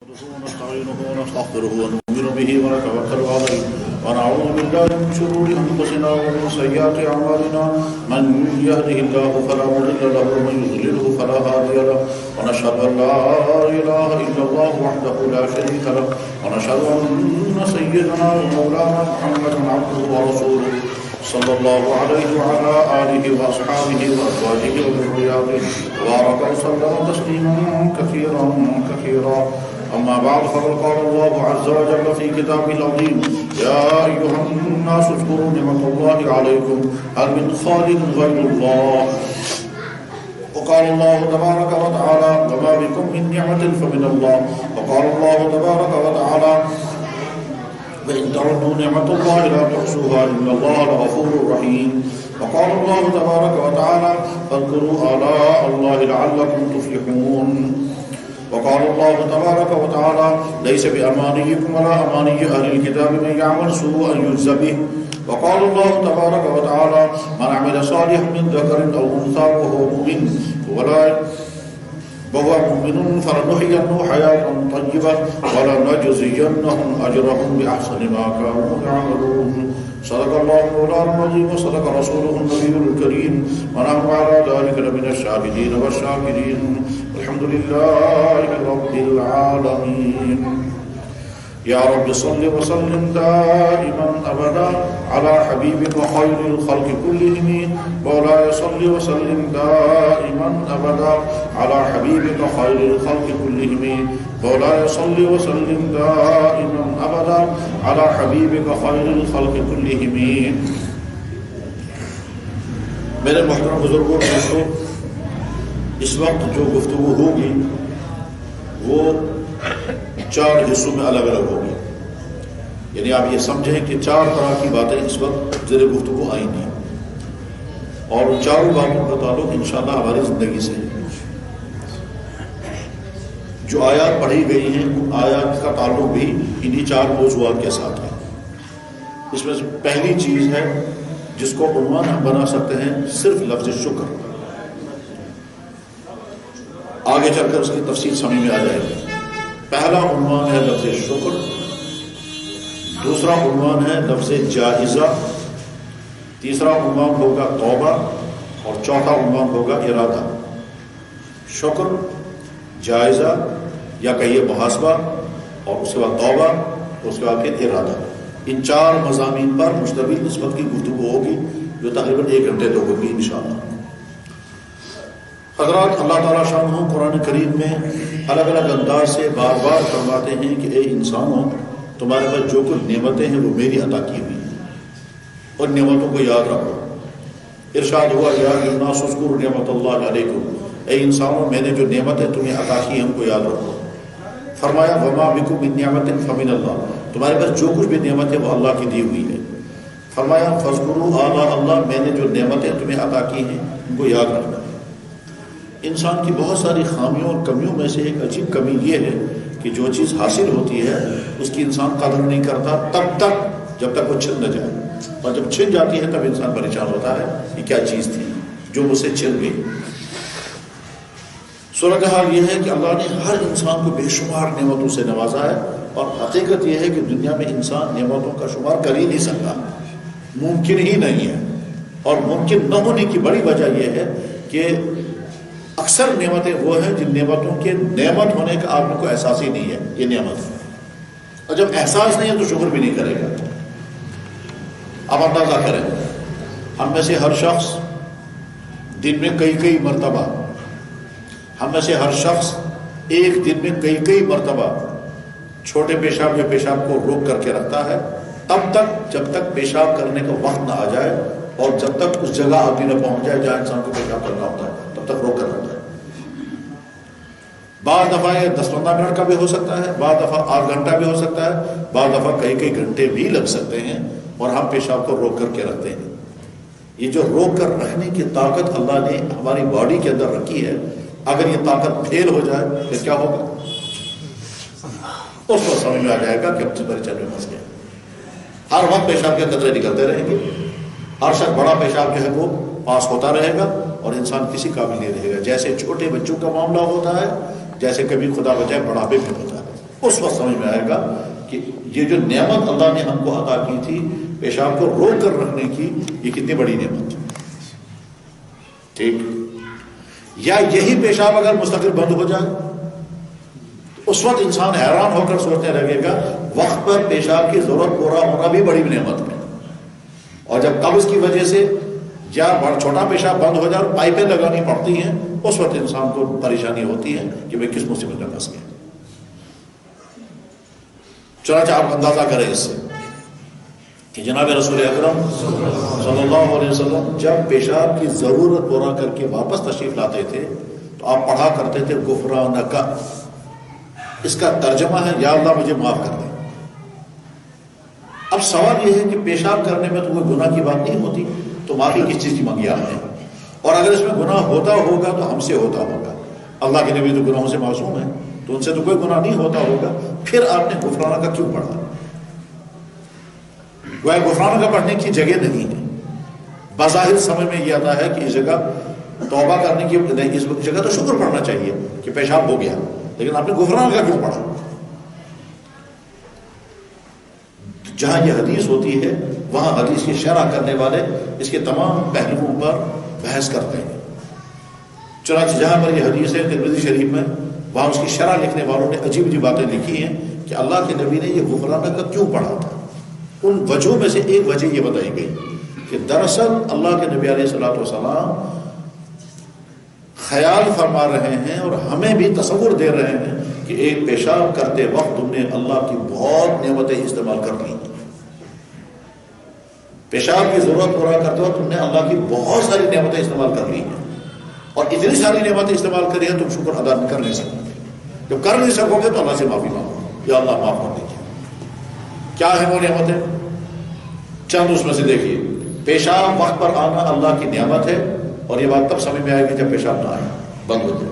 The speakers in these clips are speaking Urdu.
ونستعينه ونستغفره ونؤمن به ونتوكل عليه ونعوذ بالله من شرور انفسنا ومن سيئات اعمالنا من يهده الله فلا مضل له ومن يضلله فلا هادي له ونشهد ان لا اله الا الله وحده لا شريك له ونشهد ان سيدنا ومولانا محمدا عبده ورسوله صلى الله عليه وعلى آله وأصحابه وأزواجه وذرياته وبارك وسلم تسليما كثيرا أما بعد فقد قال الله عز وجل في كتابه العظيم يا أيها الناس اذكروا نعمة الله عليكم هل من خالق غير الله وقال الله تبارك وتعالى وما بكم من نعمة فمن الله وقال الله تبارك وتعالى وإن تعدوا نعمة الله لا تحصوها إن الله لغفور رحيم وقال الله تبارك وتعالى فاذكروا آلاء الله لعلكم تفلحون وقال الله تبارك وتعالى ليس بأمانيكم ولا أماني أهل الكتاب من يعمل سوءا يجز به وقال الله تبارك وتعالى من عمل صالحا من ذكر أو أنثى وهو مؤمن فلنحيينه حياة طيبة ولنجزينهم أجرهم بأحسن ما كانوا يعملون صدق الله مولانا العظيم وصدق رسوله النبي الكريم ونحن على ذلك لمن الشاهدين والشاكرين الحمد لله رب العالمين يا رب صل وسلم دائما أبدا على حبيبك وخير الخلق كلهم مولاي صل وسلم دائما أبدا على حبيبك خير الخلق كلهم مولاي صل وسلم دائما أبدا على حبيبك خير الخلق كلهم. میرے محترم بزرگوں دوستوں، اس وقت جو گفتگو ہوگی وہ 4 حصوں میں الگ الگ ہوگی. یعنی آپ یہ سمجھیں کہ 4 طرح کی باتیں اس وقت زیر گفتگو آئیں گی اور ان 4 باتوں کا تعلق انشاءاللہ ہماری زندگی سے ہے. جو آیات پڑھی گئی ہیں ان آیات کا تعلق بھی انہی 4 موضوعات کے ساتھ ہے. اس میں پہلی چیز ہے جس کو عنوان ہم بنا سکتے ہیں صرف لفظ شکر. آگے چل کر اس کی تفصیل سمجھ میں آ جائے گی. پہلا عنوان ہے لفظ شکر، دوسرا عنوان ہے لفظ جائزہ، تیسرا عنوان ہوگا توبہ اور چوتھا عنوان ہوگا ارادہ. شکر، جائزہ یا کہیے محاسبہ اور اس کے بعد توبہ اور اس کے بعد پھر ارادہ. ان 4 مضامین پر مشتمل اس وقت کی گفتگو ہوگی جو تقریباً 1 گھنٹے تک ہوگی انشاءاللہ. حضرات، اللہ تعالیٰ شانہ قرآن کریم میں الگ الگ انداز سے بار بار فرماتے ہیں کہ اے انسانوں، تمہارے پاس جو کچھ نعمتیں ہیں وہ میری عطا کی ہوئی ہیں اور نعمتوں کو یاد رکھو. ارشاد ہوا یا ایھا الناس اذکروا نعمت اللہ علیکم، اے انسانوں میں نے جو نعمتیں تمہیں عطا کی ہیں ان کو یاد رکھو. فرمایا وما بکم من نعمت فمن اللہ، تمہارے پاس جو کچھ بھی نعمت ہے وہ اللہ کی دی ہوئی ہے. فرمایا فاذکروا آلاء اللہ، میں نے جو نعمتیں تمہیں عطا کی ہیں ان کو یاد رکھنا. انسان کی بہت ساری خامیوں اور کمیوں میں سے ایک عجیب کمی یہ ہے کہ جو چیز حاصل ہوتی ہے اس کی انسان قدر نہیں کرتا تب تک جب تک وہ چھن نہ جائے، اور جب چھن جاتی ہے تب انسان پریشان ہوتا ہے یہ کیا چیز تھی جو مجھ سے چھن گئی. صورتحال یہ ہے کہ اللہ نے ہر انسان کو بے شمار نعمتوں سے نوازا ہے، اور حقیقت یہ ہے کہ دنیا میں انسان نعمتوں کا شمار کر ہی نہیں سکتا، ممکن ہی نہیں ہے. اور ممکن نہ ہونے کی بڑی وجہ یہ ہے کہ اکثر نعمتیں وہ ہیں جن نعمتوں کے نعمت ہونے کا آپ کو احساس ہی نہیں ہے. یہ نعمت ہے، اور جب احساس نہیں ہے تو شکر بھی نہیں کرے گا. اب اندازہ کریں، ہم میں سے ہر شخص دن میں کئی مرتبہ، ہم میں سے ہر شخص ایک دن میں کئی مرتبہ چھوٹے پیشاب یا پیشاب کو روک کر کے رکھتا ہے تب تک جب تک پیشاب کرنے کا وقت نہ آ جائے اور جب تک اس جگہ آدمی نہ پہنچ جائے جہاں انسان کو پیشاب کرنا ہوتا ہے تب تک روک کر رکھتا ہے. بعض دفعہ یہ 10-15 منٹ کا بھی ہو سکتا ہے، بعض دفعہ 8 گھنٹہ بھی ہو سکتا ہے، بعض دفعہ کئی گھنٹے بھی لگ سکتے ہیں اور ہم پیشاب کو روک کر کے رکھتے ہیں. یہ جو روک کر رکھنے کی طاقت اللہ نے ہماری باڈی کے اندر رکھی ہے، اگر یہ طاقت فیل ہو جائے پھر کیا ہوگا؟ اس کو سمجھ میں آ جائے گا کہ ہم سے پریشانی میں پھنس گئے. ہر وقت پیشاب کے قطرے نکلتے رہیں گے، ہر شخص بڑا پیشاب جو ہے وہ پاس ہوتا رہے گا اور انسان کسی قابل نہیں رہے گا. جیسے چھوٹے بچوں کا معاملہ ہوتا ہے، جیسے کبھی خدا بچائے بڑھاپے میں ہوتا ہے. اس وقت سمجھ میں آئے گا کہ یہ جو نعمت اللہ نے ہم کو عطا کی تھی پیشاب کو روک کر رکھنے کی، یہ کتنی بڑی نعمت ہے. ٹھیک. یا یہی پیشاب اگر مستقل بند ہو جائے تو اس وقت انسان حیران ہو کر سوچنے لگے گا وقت پر پیشاب کی ضرورت پورا ہونا بھی بڑی نعمت ہے. اور جب قبض کی وجہ سے یا چھوٹا پیشاب بند ہو جائے اور پائپیں لگانی پڑتی ہیں اس وقت انسان کو پریشانی ہوتی ہے کہ میں کس مصیبت میں پھنس گیا. چنانچہ آپ اندازہ کریں اس سے کہ جناب رسول اکرم صلی اللہ علیہ وسلم جب پیشاب کی ضرورت پورا کر کے واپس تشریف لاتے تھے تو آپ پڑھا کرتے تھے غفرانک. اس کا ترجمہ ہے یا اللہ مجھے معاف کر دے. اب سوال یہ ہے کہ پیشاب کرنے میں تو کوئی گناہ کی بات نہیں ہوتی تو معافی کس چیز کی مانگی آپ نے؟ اور اگر اس میں گناہ ہوتا ہوگا تو ہم سے ہوتا ہوگا. اللہ کے نبی تو گناہوں سے معصوم ہیں تو ان سے تو کوئی گناہ نہیں ہوتا ہوگا، پھر آپ نے غفرانہ کا کیوں پڑھا؟ وہ غفرانہ کا پڑھنے کی جگہ نہیں ہے. بظاہر سمجھ میں یہ آتا ہے کہ اس جگہ توبہ کرنے کی نہیں، اس جگہ تو شکر پڑھنا چاہیے کہ پیشاب ہو گیا، لیکن آپ نے غفرانہ کا کیوں پڑھا؟ جہاں یہ حدیث ہوتی ہے وہاں حدیث کی شرح کرنے والے اس کے تمام پہلوؤں پر بحث کرتے ہیں. چنانچہ جہاں پر یہ حدیث ہے ترمذی شریف میں، وہاں اس کی شرح لکھنے والوں نے عجیب عجیب باتیں لکھی ہیں کہ اللہ کے نبی نے یہ غفرانہ کا کیوں پڑھا تھا. ان وجہوں میں سے ایک وجہ یہ بتائی گئی کہ دراصل اللہ کے نبی علیہ الصلوۃ والسلام خیال فرما رہے ہیں اور ہمیں بھی تصور دے رہے ہیں کہ ایک پیشاب کرتے وقت تم نے اللہ کی بہت نعمتیں استعمال کر لی. پیشاب کی ضرورت پورا کرتے وقت تم نے اللہ کی بہت ساری نعمتیں استعمال کر لی ہیں، اور اتنی ساری نعمتیں استعمال کری ہیں تم شکر ادا کر نہیں سکو گے. جب کر نہیں سکو گے تو اللہ سے معافی مانگو، یا اللہ معاف کر دیجیے. کیا ہے وہ نعمتیں؟ چند اس میں سے دیکھیے. پیشاب وقت پر آنا اللہ کی نعمت ہے، اور یہ بات تب سمجھ میں آئے گی جب پیشاب نہ آئے، بند ہو جائے.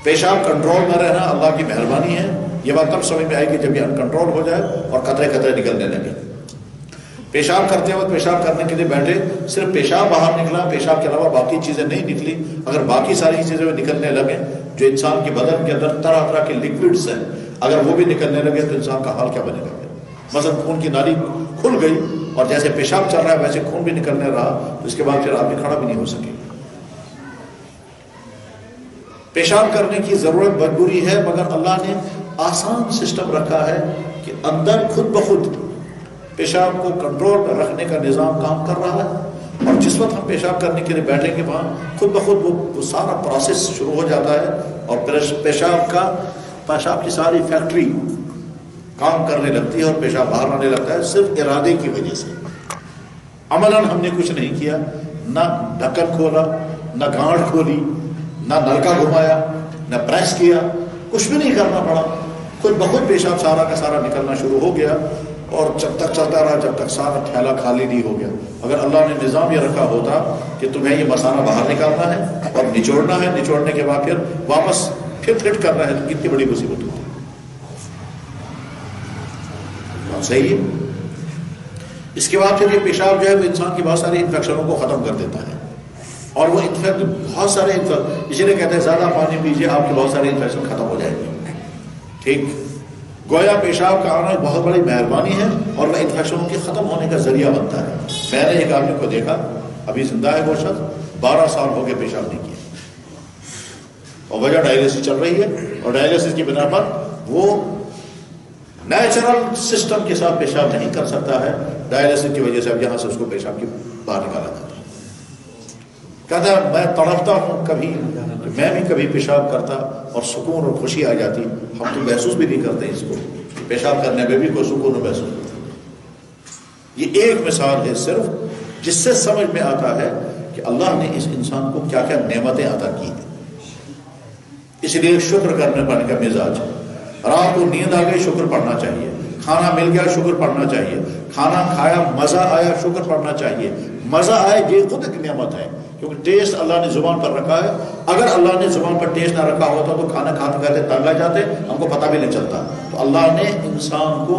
پیشاب کنٹرول میں رہنا اللہ کی مہربانی ہے، یہ بات تب سمجھ میں آئے گی جب یہ انکنٹرول ہو جائے اور قطرے قطرے نکلنے لگے. پیشاب کرتے وقت پیشاب کرنے کے لیے بیٹھے، صرف پیشاب باہر نکلا، پیشاب کے علاوہ باقی چیزیں نہیں نکلی، اگر باقی ساری چیزیں نکلنے لگیں جو انسان کے بدن کے اندر طرح طرح کے لکوڈز ہیں، اگر وہ بھی نکلنے لگے تو انسان کا حال کیا بنے گا؟ مثلا خون کی نالی کھل گئی اور جیسے پیشاب چل رہا ہے ویسے خون بھی نکلنے رہا تو اس کے بعد پھر آدمی کھڑا بھی نہیں ہو سکے. پیشاب کرنے کی ضرورت مجبوری ہے، مگر اللہ نے آسان سسٹم رکھا ہے کہ اندر خود بخود پیشاب کو کنٹرول میں رکھنے کا نظام کام کر رہا ہے، اور جس وقت ہم پیشاب کرنے کے لیے بیٹھیں گے وہاں خود بخود وہ سارا پروسیس شروع ہو جاتا ہے، اور پیشاب کی ساری فیکٹری کام کرنے لگتی ہے اور پیشاب باہر آنے لگتا ہے صرف ارادے کی وجہ سے. عملاً ہم نے کچھ نہیں کیا، نہ ڈھکن کھولا، نہ گانٹھ کھولی، نہ نلکا گھمایا، نہ پریس کیا، کچھ بھی نہیں کرنا پڑا. خود بخود پیشاب سارا کا سارا نکلنا شروع ہو گیا، اور جب تک چلتا رہا جب تک سارا تھیلا خالی نہیں ہو گیا. اگر اللہ نے نظام یہ رکھا ہوتا کہ تمہیں یہ مثانہ باہر نکالنا ہے اور نچوڑنا ہے، نچوڑنے کے بعد پھر واپس پھر فٹ کرنا ہے، تو کتنی بڑی مصیبت ہوتی. صحیح ہے. اس کے بعد پھر یہ پیشاب جو ہے وہ انسان کی بہت ساری انفیکشنوں کو ختم کر دیتا ہے، اور وہ بہت سارے اسی لیے کہتے ہیں زیادہ پانی پیجیے آپ کی بہت ساری انفیکشن ختم ہو جائے گی. ٹھیک. گویا پیشاب کا آنا بہت بڑی مہربانی ہے اور وہ انفیکشنوں کے ختم ہونے کا ذریعہ بنتا ہے. میں نے ایک آدمی کو دیکھا، ابھی زندہ ہے وہ شخص، 12 سال ہو گئے پیشاب نہیں کیا، اور وجہ ڈائلیسس چل رہی ہے، اور ڈائلیسس کی بنا پر وہ نیچرل سسٹم کے ساتھ پیشاب نہیں کر سکتا ہے. ڈائلیسس کی وجہ سے اب یہاں سے اس کو پیشاب کی باہر نکالا جاتا ہے. کہتا ہے میں تڑپتا ہوں کبھی میں بھی کبھی پیشاب کرتا اور سکون اور خوشی آ جاتی. ہم تو محسوس بھی نہیں کرتے اس کو، پیشاب کرنے میں بھی کوئی سکون اور محسوس نہیں کرتا. یہ ایک مثال ہے صرف، جس سے سمجھ میں آتا ہے کہ اللہ نے اس انسان کو کیا کیا نعمتیں عطا کی ہیں. اس لیے شکر کرنے پڑنے کا مزاج ہے. رات کو نیند آ گئی شکر پڑھنا چاہیے، کھانا مل گیا شکر پڑھنا چاہیے، کھانا کھایا مزہ آیا شکر پڑھنا چاہیے. مزہ آئے یہ خود ایک نعمت ہے، کیونکہ ٹیسٹ اللہ نے زبان پر رکھا ہے. اگر اللہ نے زبان پر ٹیسٹ نہ رکھا ہوتا تو کھانا کھاتے کھاتے تنگ آ جاتے، ہم کو پتہ بھی نہیں چلتا. تو اللہ نے انسان کو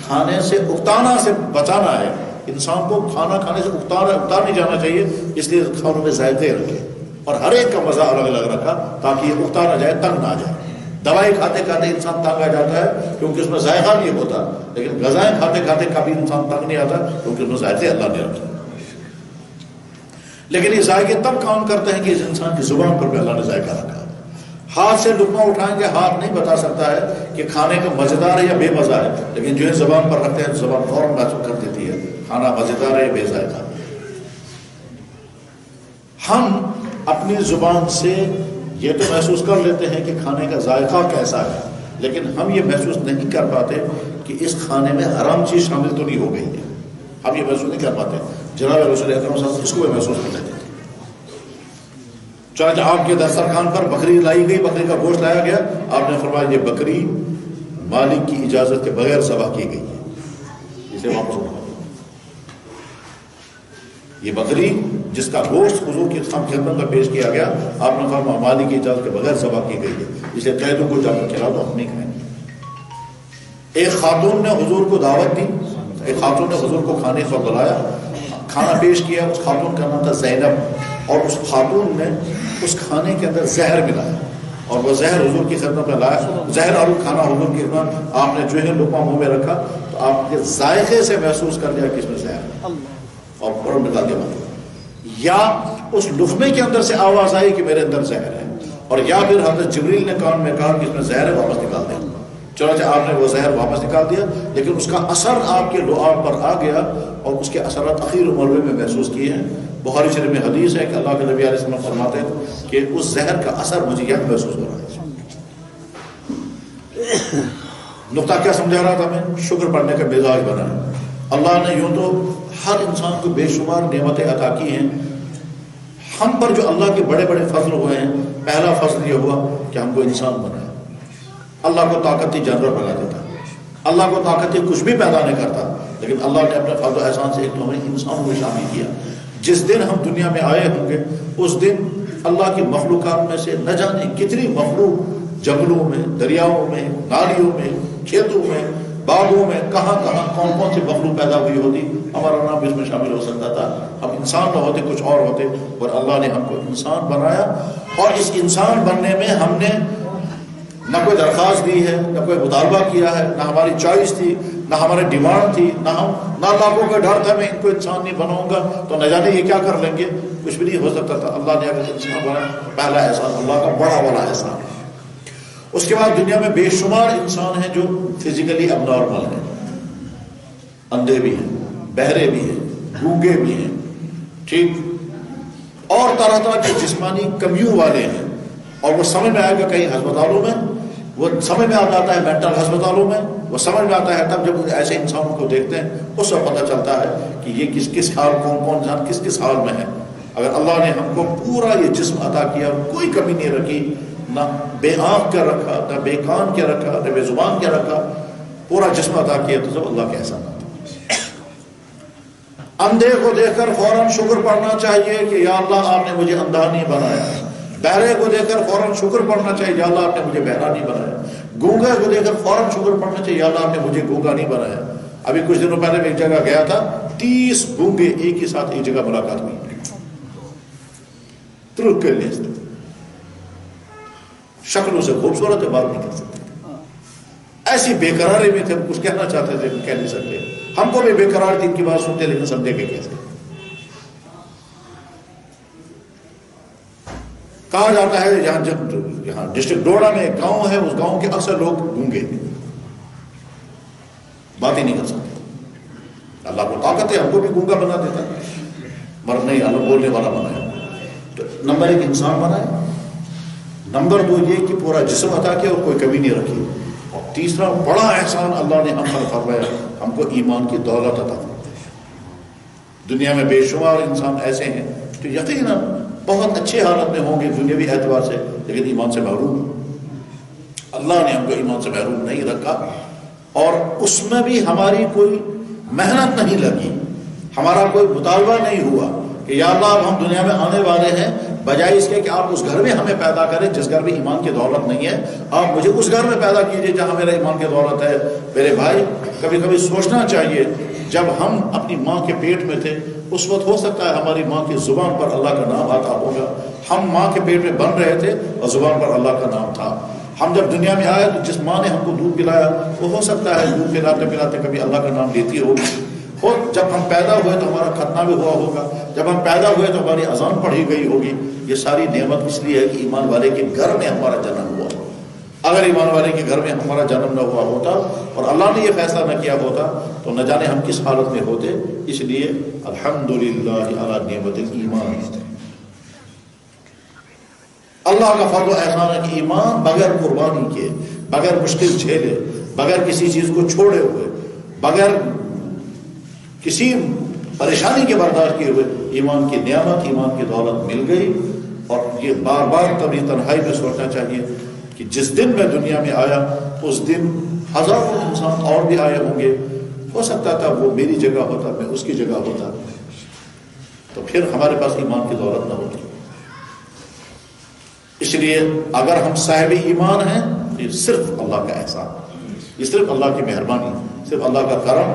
کھانے سے اکتانا سے بچانا ہے. انسان کو کھانا کھانے سے اکتا نہیں جانا چاہیے، اس لیے کھانوں میں ذائقے رکھے اور ہر ایک کا مزہ الگ الگ رکھا تاکہ یہ اکتا نہ جائے، تنگ نہ آ جائے. دوائی کھاتے کھاتے انسان تنگ آ جاتا ہے کیونکہ اس میں ذائقہ نہیں ہوتا، لیکن غذائیں کھاتے کھاتے کبھی انسان تنگ نہیں آتا کیونکہ اس میں ذائقے اللہ نے رکھے. لیکن یہ ذائقے تب کام کرتے ہیں کہ اس انسان کی زبان پر بھی اللہ نے ذائقہ رکھا. ہاتھ سے لقمہ اٹھائیں گے، ہاتھ نہیں بتا سکتا ہے کہ کھانے کا مزیدار ہے یا بے مزہ ہے، لیکن جو ہے زبان پر رکھتے ہیں زبان فوراً محسوس کر دیتی ہے کھانا مزیدار ہے یا بے ذائقہ. ہم اپنی زبان سے یہ تو محسوس کر لیتے ہیں کہ کھانے کا ذائقہ کیسا ہے، لیکن ہم یہ محسوس نہیں کر پاتے کہ اس کھانے میں حرام چیز شامل تو نہیں ہو گئی ہے. ہم یہ محسوس نہیں کر پاتے. جناب رسول اکرم صلی اللہ علیہ وسلم اس کو بھی محسوس نہیں کرتے. چنانچہ آپ کے دسترخوان پر بکری لائی گئی، بکری کا گوشت لایا گیا، آپ نے فرمایا یہ بکری مالک کی اجازت کے بغیر ذبح کی گئی ہے، اسے واپس اٹھاؤ. یہ بکری جس کا گوشت حضور کی خدمت میں پیش کیا گیا، آپ نے فرمایا مالک کی اجازت کے بغیر ذبح کی گئی ہے، اسے قیدوں کو جا کر کھلا دو، ہم نہیں کھائیں گے. ایک خاتون نے حضور کو دعوت دی، ایک خاتون نے حضور کو کھانے پر بلایا، کھانا پیش کیا. اس خاتون کا نام تھا زینب، اور اس خاتون نے اس کھانے کے اندر زہر ملایا اور وہ زہر حضور کی خدمت میں لایا. زہر اور کھانا حضور کی خدمت، آپ نے جو ہے لقمہ منہ میں رکھا تو آپ کے ذائقے سے محسوس کر لیا کہ اس میں زہر ہے اور فوراً ملا دیا. یا اس لقمے کے اندر سے آواز آئی کہ میرے اندر زہر ہے، اور یا پھر حضرت جبریل نے کان میں کہا کہ اس میں زہر ہے، واپس نکال دیا. چنانچہ آپ نے وہ زہر واپس نکال دیا، لیکن اس کا اثر آپ کے لعاب پر آ گیا اور اس کے اثرات اخیر مرحلے میں محسوس کیے ہیں. بخاری شریف میں حدیث ہے کہ اللہ کے نبی علیہ السلام فرماتے ہیں کہ اس زہر کا اثر مجھے یہاں محسوس ہو رہا ہے. نقطہ کیا سمجھا رہا تھا میں؟ شکر پڑھنے کا مزاج بنا ہے. اللہ نے یوں تو ہر انسان کو بے شمار نعمتیں عطا کی ہیں. ہم پر جو اللہ کے بڑے بڑے فضل ہوئے ہیں، پہلا فضل یہ ہوا کہ ہم کو انسان بنایا. اللہ کو طاقتی جانور بنا دیتا، اللہ کو طاقتی کچھ بھی پیدا نہیں کرتا، لیکن اللہ نے اپنے فضل و احسان سے ایک تو ہمیں انسانوں کو شامل کیا. جس دن ہم دنیا میں آئے ہوں گے اس دن اللہ کی مخلوقات میں سے نہ جانے کتنی مخلوق جنگلوں میں، دریاؤں میں، نالیوں میں، کھیتوں میں، باغوں میں، کہاں کہاں کون کون سی مخلوق پیدا ہوئی ہوتی، ہمارا نام بھی اس میں شامل ہو سکتا تھا. ہم انسان نہ ہوتے، کچھ اور ہوتے، اور اللہ نے ہم کو انسان بنایا. اور اس انسان بننے میں ہم نے نہ کوئی درخواست دی ہے، نہ کوئی مطالبہ کیا ہے، نہ ہماری چوائس تھی، نہ ہماری ڈیمانڈ تھی، نہ لاکھوں کا ڈر تھا میں ان کو انسان نہیں بناؤں گا تو نہ جانے یہ کیا کر لیں گے. کچھ بھی نہیں ہو سکتا تھا. اللہ نے اگر انسان بنایا، پہلا احسان اللہ کا بڑا بڑا احسان. اس کے بعد دنیا میں بے شمار انسان ہیں جو فزیکلی اب نارمل ہیں، اندھے بھی ہیں، بہرے بھی ہیں، گونگے بھی ہیں، ٹھیک، اور طرح طرح کے جسمانی کمیوں والے ہیں. اور وہ سمجھ میں آئے گا کہیں ہسپتالوں میں، وہ سمجھ میں آتا ہے مینٹل ہسپتالوں میں، وہ سمجھ میں آتا ہے تب جب ایسے انسانوں کو دیکھتے ہیں اس وقت پتہ چلتا ہے کہ یہ کس کس حال، کون کون انسان کس کس حال میں ہے. اگر اللہ نے ہم کو پورا یہ جسم عطا کیا، کوئی کمی نہیں رکھی، نہ بے آنکھ کیا رکھا، نہ بے کان کیا رکھا، نہ بے زبان کیا رکھا، پورا جسم عطا کیا، تو سب اللہ کے احسان آتا. اندھے کو دیکھ کر فوراً شکر پڑھنا چاہیے کہ یا اللہ آپ نے مجھے اندھا نہیں بنایا. بہرے کو دیکھ کر فوراً شکر پڑھنا چاہیے یا اللہ آپ نے مجھے بہرا نہیں بنایا. گونگا کو دیکھ کر فوراً شکر پڑھنا چاہیے یا اللہ آپ نے مجھے گونگا نہیں بنایا. ابھی کچھ دنوں پہلے میں ایک جگہ گیا تھا، 30 گونگے ایک ہی ساتھ ایک جگہ ملاقات ہوئی. ترک کے لیے شکلوں سے خوبصورت ہے، بات نہیں کر سکتے، ایسی بےقراری میں تھے، ہم کچھ کہنا چاہتے تھے کہہ نہیں سکتے. ہم کو بھی بےقرار تھی ان کی بات سنتے، لیکن سمجھے گے کیسے. کہا جاتا ہے یہاں ڈسٹرکٹ ڈوڈا میں ایک گاؤں ہے، اس گاؤں کے اکثر لوگ گونگے بات ہی نہیں کر سکتے. اللہ کو طاقت ہے، ہم کو بھی گونگا بنا دیتا ہے، مگر نہیں، اللہ بولنے والا بنایا. تو نمبر 1 انسان بنایا، نمبر 2 یہ کہ پورا جسم عطا کیا اور کوئی کمی نہیں رکھی. اور تیسرا بڑا احسان اللہ نے ہم پر فرمایا، ہم کو ایمان کی دولت عطا فرمائی. دنیا میں بے شمار انسان ایسے ہیں جو یقیناً بہت اچھے حالت میں ہوں گے دنیاوی اعتبار سے، لیکن ایمان سے محروم. اللہ نے ہم کو ایمان سے محروم نہیں رکھا، اور اس میں بھی ہماری کوئی محنت نہیں لگی، ہمارا کوئی مطالبہ نہیں ہوا کہ یا اللہ اب ہم دنیا میں آنے والے ہیں، بجائے اس کے کہ آپ اس گھر میں ہمیں پیدا کریں جس گھر میں ایمان کی دولت نہیں ہے، آپ مجھے اس گھر میں پیدا کیجئے جہاں میرا ایمان کی دولت ہے. میرے بھائی، کبھی کبھی سوچنا چاہیے، جب ہم اپنی ماں کے پیٹ میں تھے اس وقت ہو سکتا ہے ہماری ماں کی زبان پر اللہ کا نام آتا ہوگا. ہم ماں کے پیٹ میں بن رہے تھے اور زبان پر اللہ کا نام تھا. ہم جب دنیا میں آئے تو جس ماں نے ہم کو دودھ پلایا وہ ہو سکتا ہے دودھ پلاتے پلاتے کبھی اللہ کا نام لیتی ہوگی، اور جب ہم پیدا ہوئے تو ہمارا ختنہ بھی ہوا ہوگا، جب ہم پیدا ہوئے تو ہماری اذان پڑھی گئی ہوگی. یہ ساری نعمت اس لیے ہے کہ ایمان والے کے گھر میں ہمارا جنم ہوا. اگر ایمان والے کے گھر میں ہمارا جنم نہ ہوا ہوتا اور اللہ نے یہ فیصلہ نہ کیا ہوتا تو نہ جانے ہم کس حالت میں ہوتے. اس لیے الحمدللہ علی نعمت الایمان. اللہ کا فضل و احسان ہے کہ ایمان بغیر قربانی کے، بغیر مشکل جھیلے، بغیر کسی چیز کو چھوڑے ہوئے، بغیر کسی پریشانی کے برداشت کیے ہوئے ایمان کی نعمت، ایمان کی دولت مل گئی. اور یہ بار بار کبھی تنہائی میں سوچنا چاہیے کہ جس دن میں دنیا میں آیا اس دن ہزاروں انسان اور بھی آئے ہوں گے. ہو سکتا تھا وہ میری جگہ ہوتا، میں اس کی جگہ ہوتا، تو پھر ہمارے پاس ایمان کی دولت نہ ہوتی. اس لیے اگر ہم صاحب ایمان ہیں تو یہ صرف اللہ کا احسان، یہ صرف اللہ کی مہربانی، صرف اللہ کا کرم.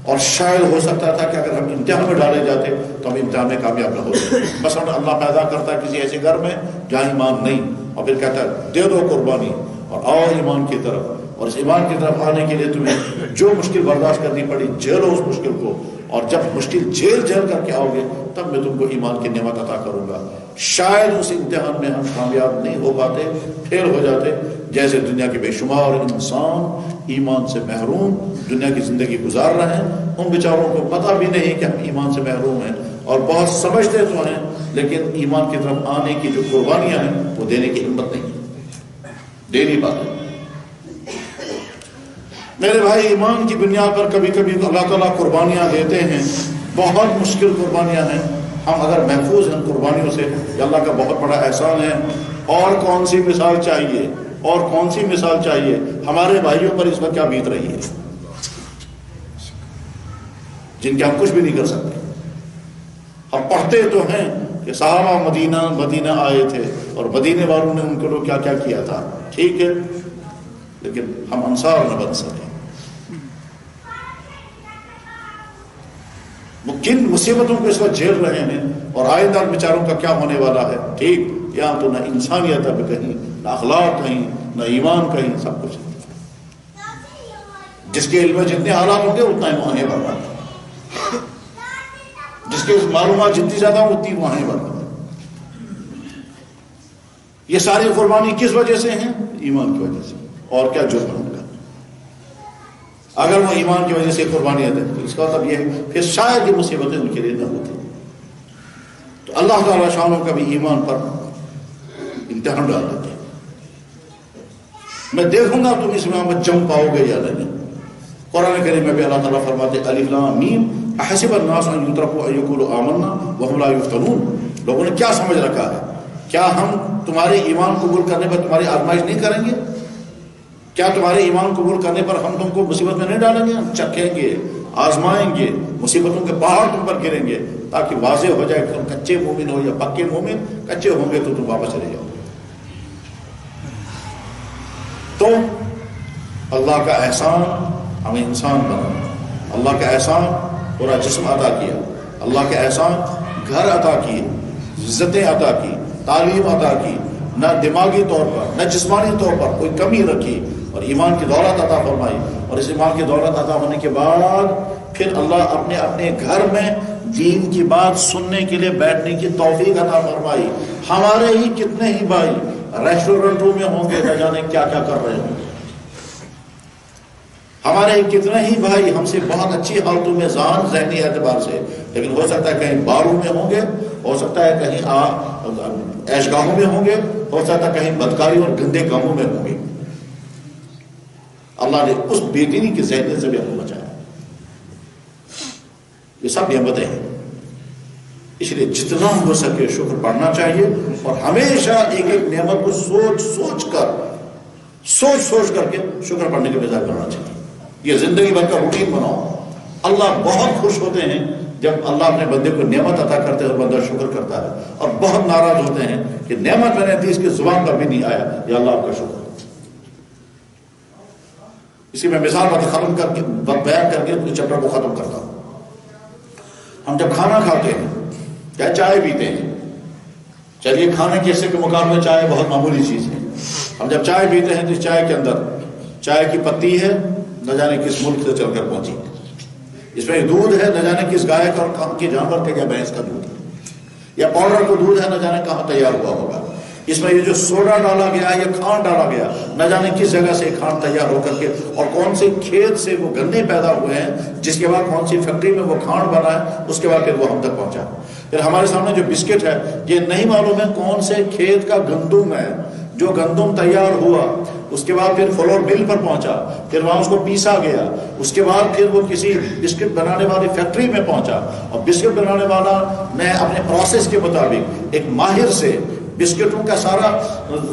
اور شاید ہو سکتا تھا کہ اگر ہم امتحان میں ڈالے جاتے تو ہم امتحان میں کامیاب نہ ہوتے. بس اللہ پیدا کرتا ہے کسی ایسے گھر میں جہاں ایمان نہیں، اور پھر کہتا ہے دے دو قربانی اور آؤ ایمان کی طرف. اور اس ایمان کی طرف آنے کے لیے تمہیں جو مشکل برداشت کرنی پڑی جھیلو اس مشکل کو، اور جب مشکل جھیل کر کے آؤ گے تب میں تم کو ایمان کی نعمت عطا کروں گا. شاید اس امتحان میں ہم کامیاب نہیں ہو پاتے، فیل ہو جاتے، جیسے دنیا کے بے شمار انسان ایمان سے محروم دنیا کی زندگی گزار رہے ہیں. ان بیچاروں کو پتہ بھی نہیں کہ ہم ایمان سے محروم ہیں، اور بہت سمجھتے تو ہیں لیکن ایمان کی طرف آنے کی جو قربانیاں ہیں وہ دینے کی ہمت نہیں، دے نہیں پاتے. میرے بھائی، ایمان کی بنیاد پر کبھی کبھی اللہ تعالیٰ قربانیاں دیتے ہیں، بہت مشکل قربانیاں ہیں. ہم اگر محفوظ ہیں قربانیوں سے یہ اللہ کا بہت بڑا احسان ہے. اور کون سی مثال چاہیے، اور کون سی مثال چاہیے. ہمارے بھائیوں پر اس وقت کیا بیت رہی ہے جن کے ہم کچھ بھی نہیں کر سکتے. ہم پڑھتے تو ہیں کہ صحابہ مدینہ آئے تھے اور مدینے والوں نے ان کو لوگ کیا کیا کیا تھا، ٹھیک ہے، لیکن ہم انصار نہ بن سکے. وہ کن مصیبتوں کو اس وقت جھیل رہے ہیں اور آئندہ بیچاروں کا کیا ہونے والا ہے. ٹھیک، یہاں تو نہ انسانیت اب کہیں، نہ اخلاق کہیں، نہ ایمان کہیں، سب کچھ. جس کے علم میں جتنے حالات ہوں گے اتنا ہی وہاں بڑھ رہا ہے، جس کے معلومات جتنی زیادہ اتنی وہاں بڑھ رہا ہے. یہ ساری قربانی کس وجہ سے ہیں؟ ایمان کی وجہ سے. اور کیا جرم ہے ان کا؟ اگر وہ ایمان کی وجہ سے قربانیاں دیں تو اس کا مطلب یہ ہے پھر شاید یہ مصیبتیں ان کے لیے نہ ہوتی. تو اللہ تعالیٰ شانوں کا بھی ایمان پر امتحان ڈال دیتے ہیں. میں دیکھوں گا تم اس میں جم پاؤ گے یا نہیں. قرآن کریم میں بھی اللہ تعالیٰ فرماتے الف لام میم احسب الناس ان یترکوا ان یقولوا آمنا وهم لا یفتنون. لوگوں نے کیا سمجھ رکھا ہے؟ کیا ہم تمہارے ایمان قبول کرنے پر تمہاری آزمائش نہیں کریں گے؟ کیا تمہارے ایمان قبول کرنے پر ہم تم کو مصیبت میں نہیں ڈالیں گے؟ ہم چکھیں گے، آزمائیں گے، مصیبتوں کے پہاڑ تم پر گریں گے تاکہ واضح ہو جائے کہ تم کچے مومن ہو یا پکے مومن. کچے ہوں گے تو تم واپس چلے جاؤ. تو اللہ کا احسان ہمیں انسان بنا، اللہ کا احسان پورا جسم عطا کیا، اللہ کا احسان گھر عطا کیے، عزتیں عطا کی، تعلیم عطا کی، نہ دماغی طور پر نہ جسمانی طور پر کوئی کمی رکھی، اور ایمان کی دولت عطا فرمائی. اور اس ایمان کی دولت عطا ہونے کے بعد پھر اللہ اپنے اپنے گھر میں دین کی بات سننے کے لیے بیٹھنے کی توفیق عطا فرمائی. ہمارے ہی کتنے ہی بھائی ریسٹورنٹوں میں ہوں گے، نہ جانے کیا کیا کر رہے ہوں. ہمارے ہی کتنے ہی بھائی ہم سے بہت اچھی حالتوں میں ذہنی اعتبار سے، لیکن ہو سکتا ہے کہیں باروں میں ہوں گے، ہو سکتا ہے کہیں عیش گاہوں میں ہوں گے، ہو سکتا ہے کہیں بدکاری اور گندے کاموں میں ہوں گے. اللہ نے اس بے دینی کے ذہن سے بھی ہم کو بچایا. یہ سب نعمتیں ہیں. اس لیے جتنا ہو سکے شکر پڑھنا چاہیے، اور ہمیشہ ایک ایک نعمت کو سوچ کر کے شکر پڑھنے کے مزاج کرنا چاہیے. یہ زندگی بھر کا روٹین بناؤ. اللہ بہت خوش ہوتے ہیں جب اللہ اپنے بندے کو نعمت عطا کرتے ہیں اور بندہ شکر کرتا ہے، اور بہت ناراض ہوتے ہیں کہ نعمت میں نے دی اس کی زبان پر بھی نہیں آیا. یا اللہ آپ کا شکر. اسی میں مثال ختم کر کے بیان کر کے اس چیپٹر کو ختم کرتا ہوں. ہم جب کھانا کھاتے ہیں یا چائے پیتے ہیں، چلیے کھانے کے حصے کے مقابلے چائے بہت معمولی چیز ہے، ہم جب چائے پیتے ہیں تو چائے کے اندر چائے کی پتی ہے، نہ جانے کس ملک سے چل کر پہنچی، اس میں دودھ ہے نہ جانے کس گائے کا اور کہاں کے جانور کا یا بھینس کا دودھ ہے، یا پاؤڈر کو دودھ ہے نہ جانے کہاں تیار ہوا ہوگا، اس میں یہ جو سوڈا ڈالا گیا ہے، یہ کھانڈ ڈالا گیا، نہ جانے کس جگہ سے کھانڈ تیار ہو کر کے اور کون سے کھیت سے وہ گنے پیدا ہوئے ہیں، جس کے بعد کون سی فیکٹری میں وہ کھانڈ بنا ہے، اس کے بعد پھر وہ ہم تک پہنچا۔ پھر ہمارے سامنے جو بسکٹ ہے، یہ نہیں معلوم ہے کون سے کھیت کا گندم ہے، جو گندم تیار ہوا، اس کے بعد پھر فلور مل پر پہنچا، پھر وہاں اس کو پیسا گیا، اس کے بعد پھر وہ کسی بسکٹ بنانے والی فیکٹری میں پہنچا، اور بسکٹ بنانے والا نے اپنے پروسیس کے مطابق ایک ماہر سے بسکٹوں کا سارا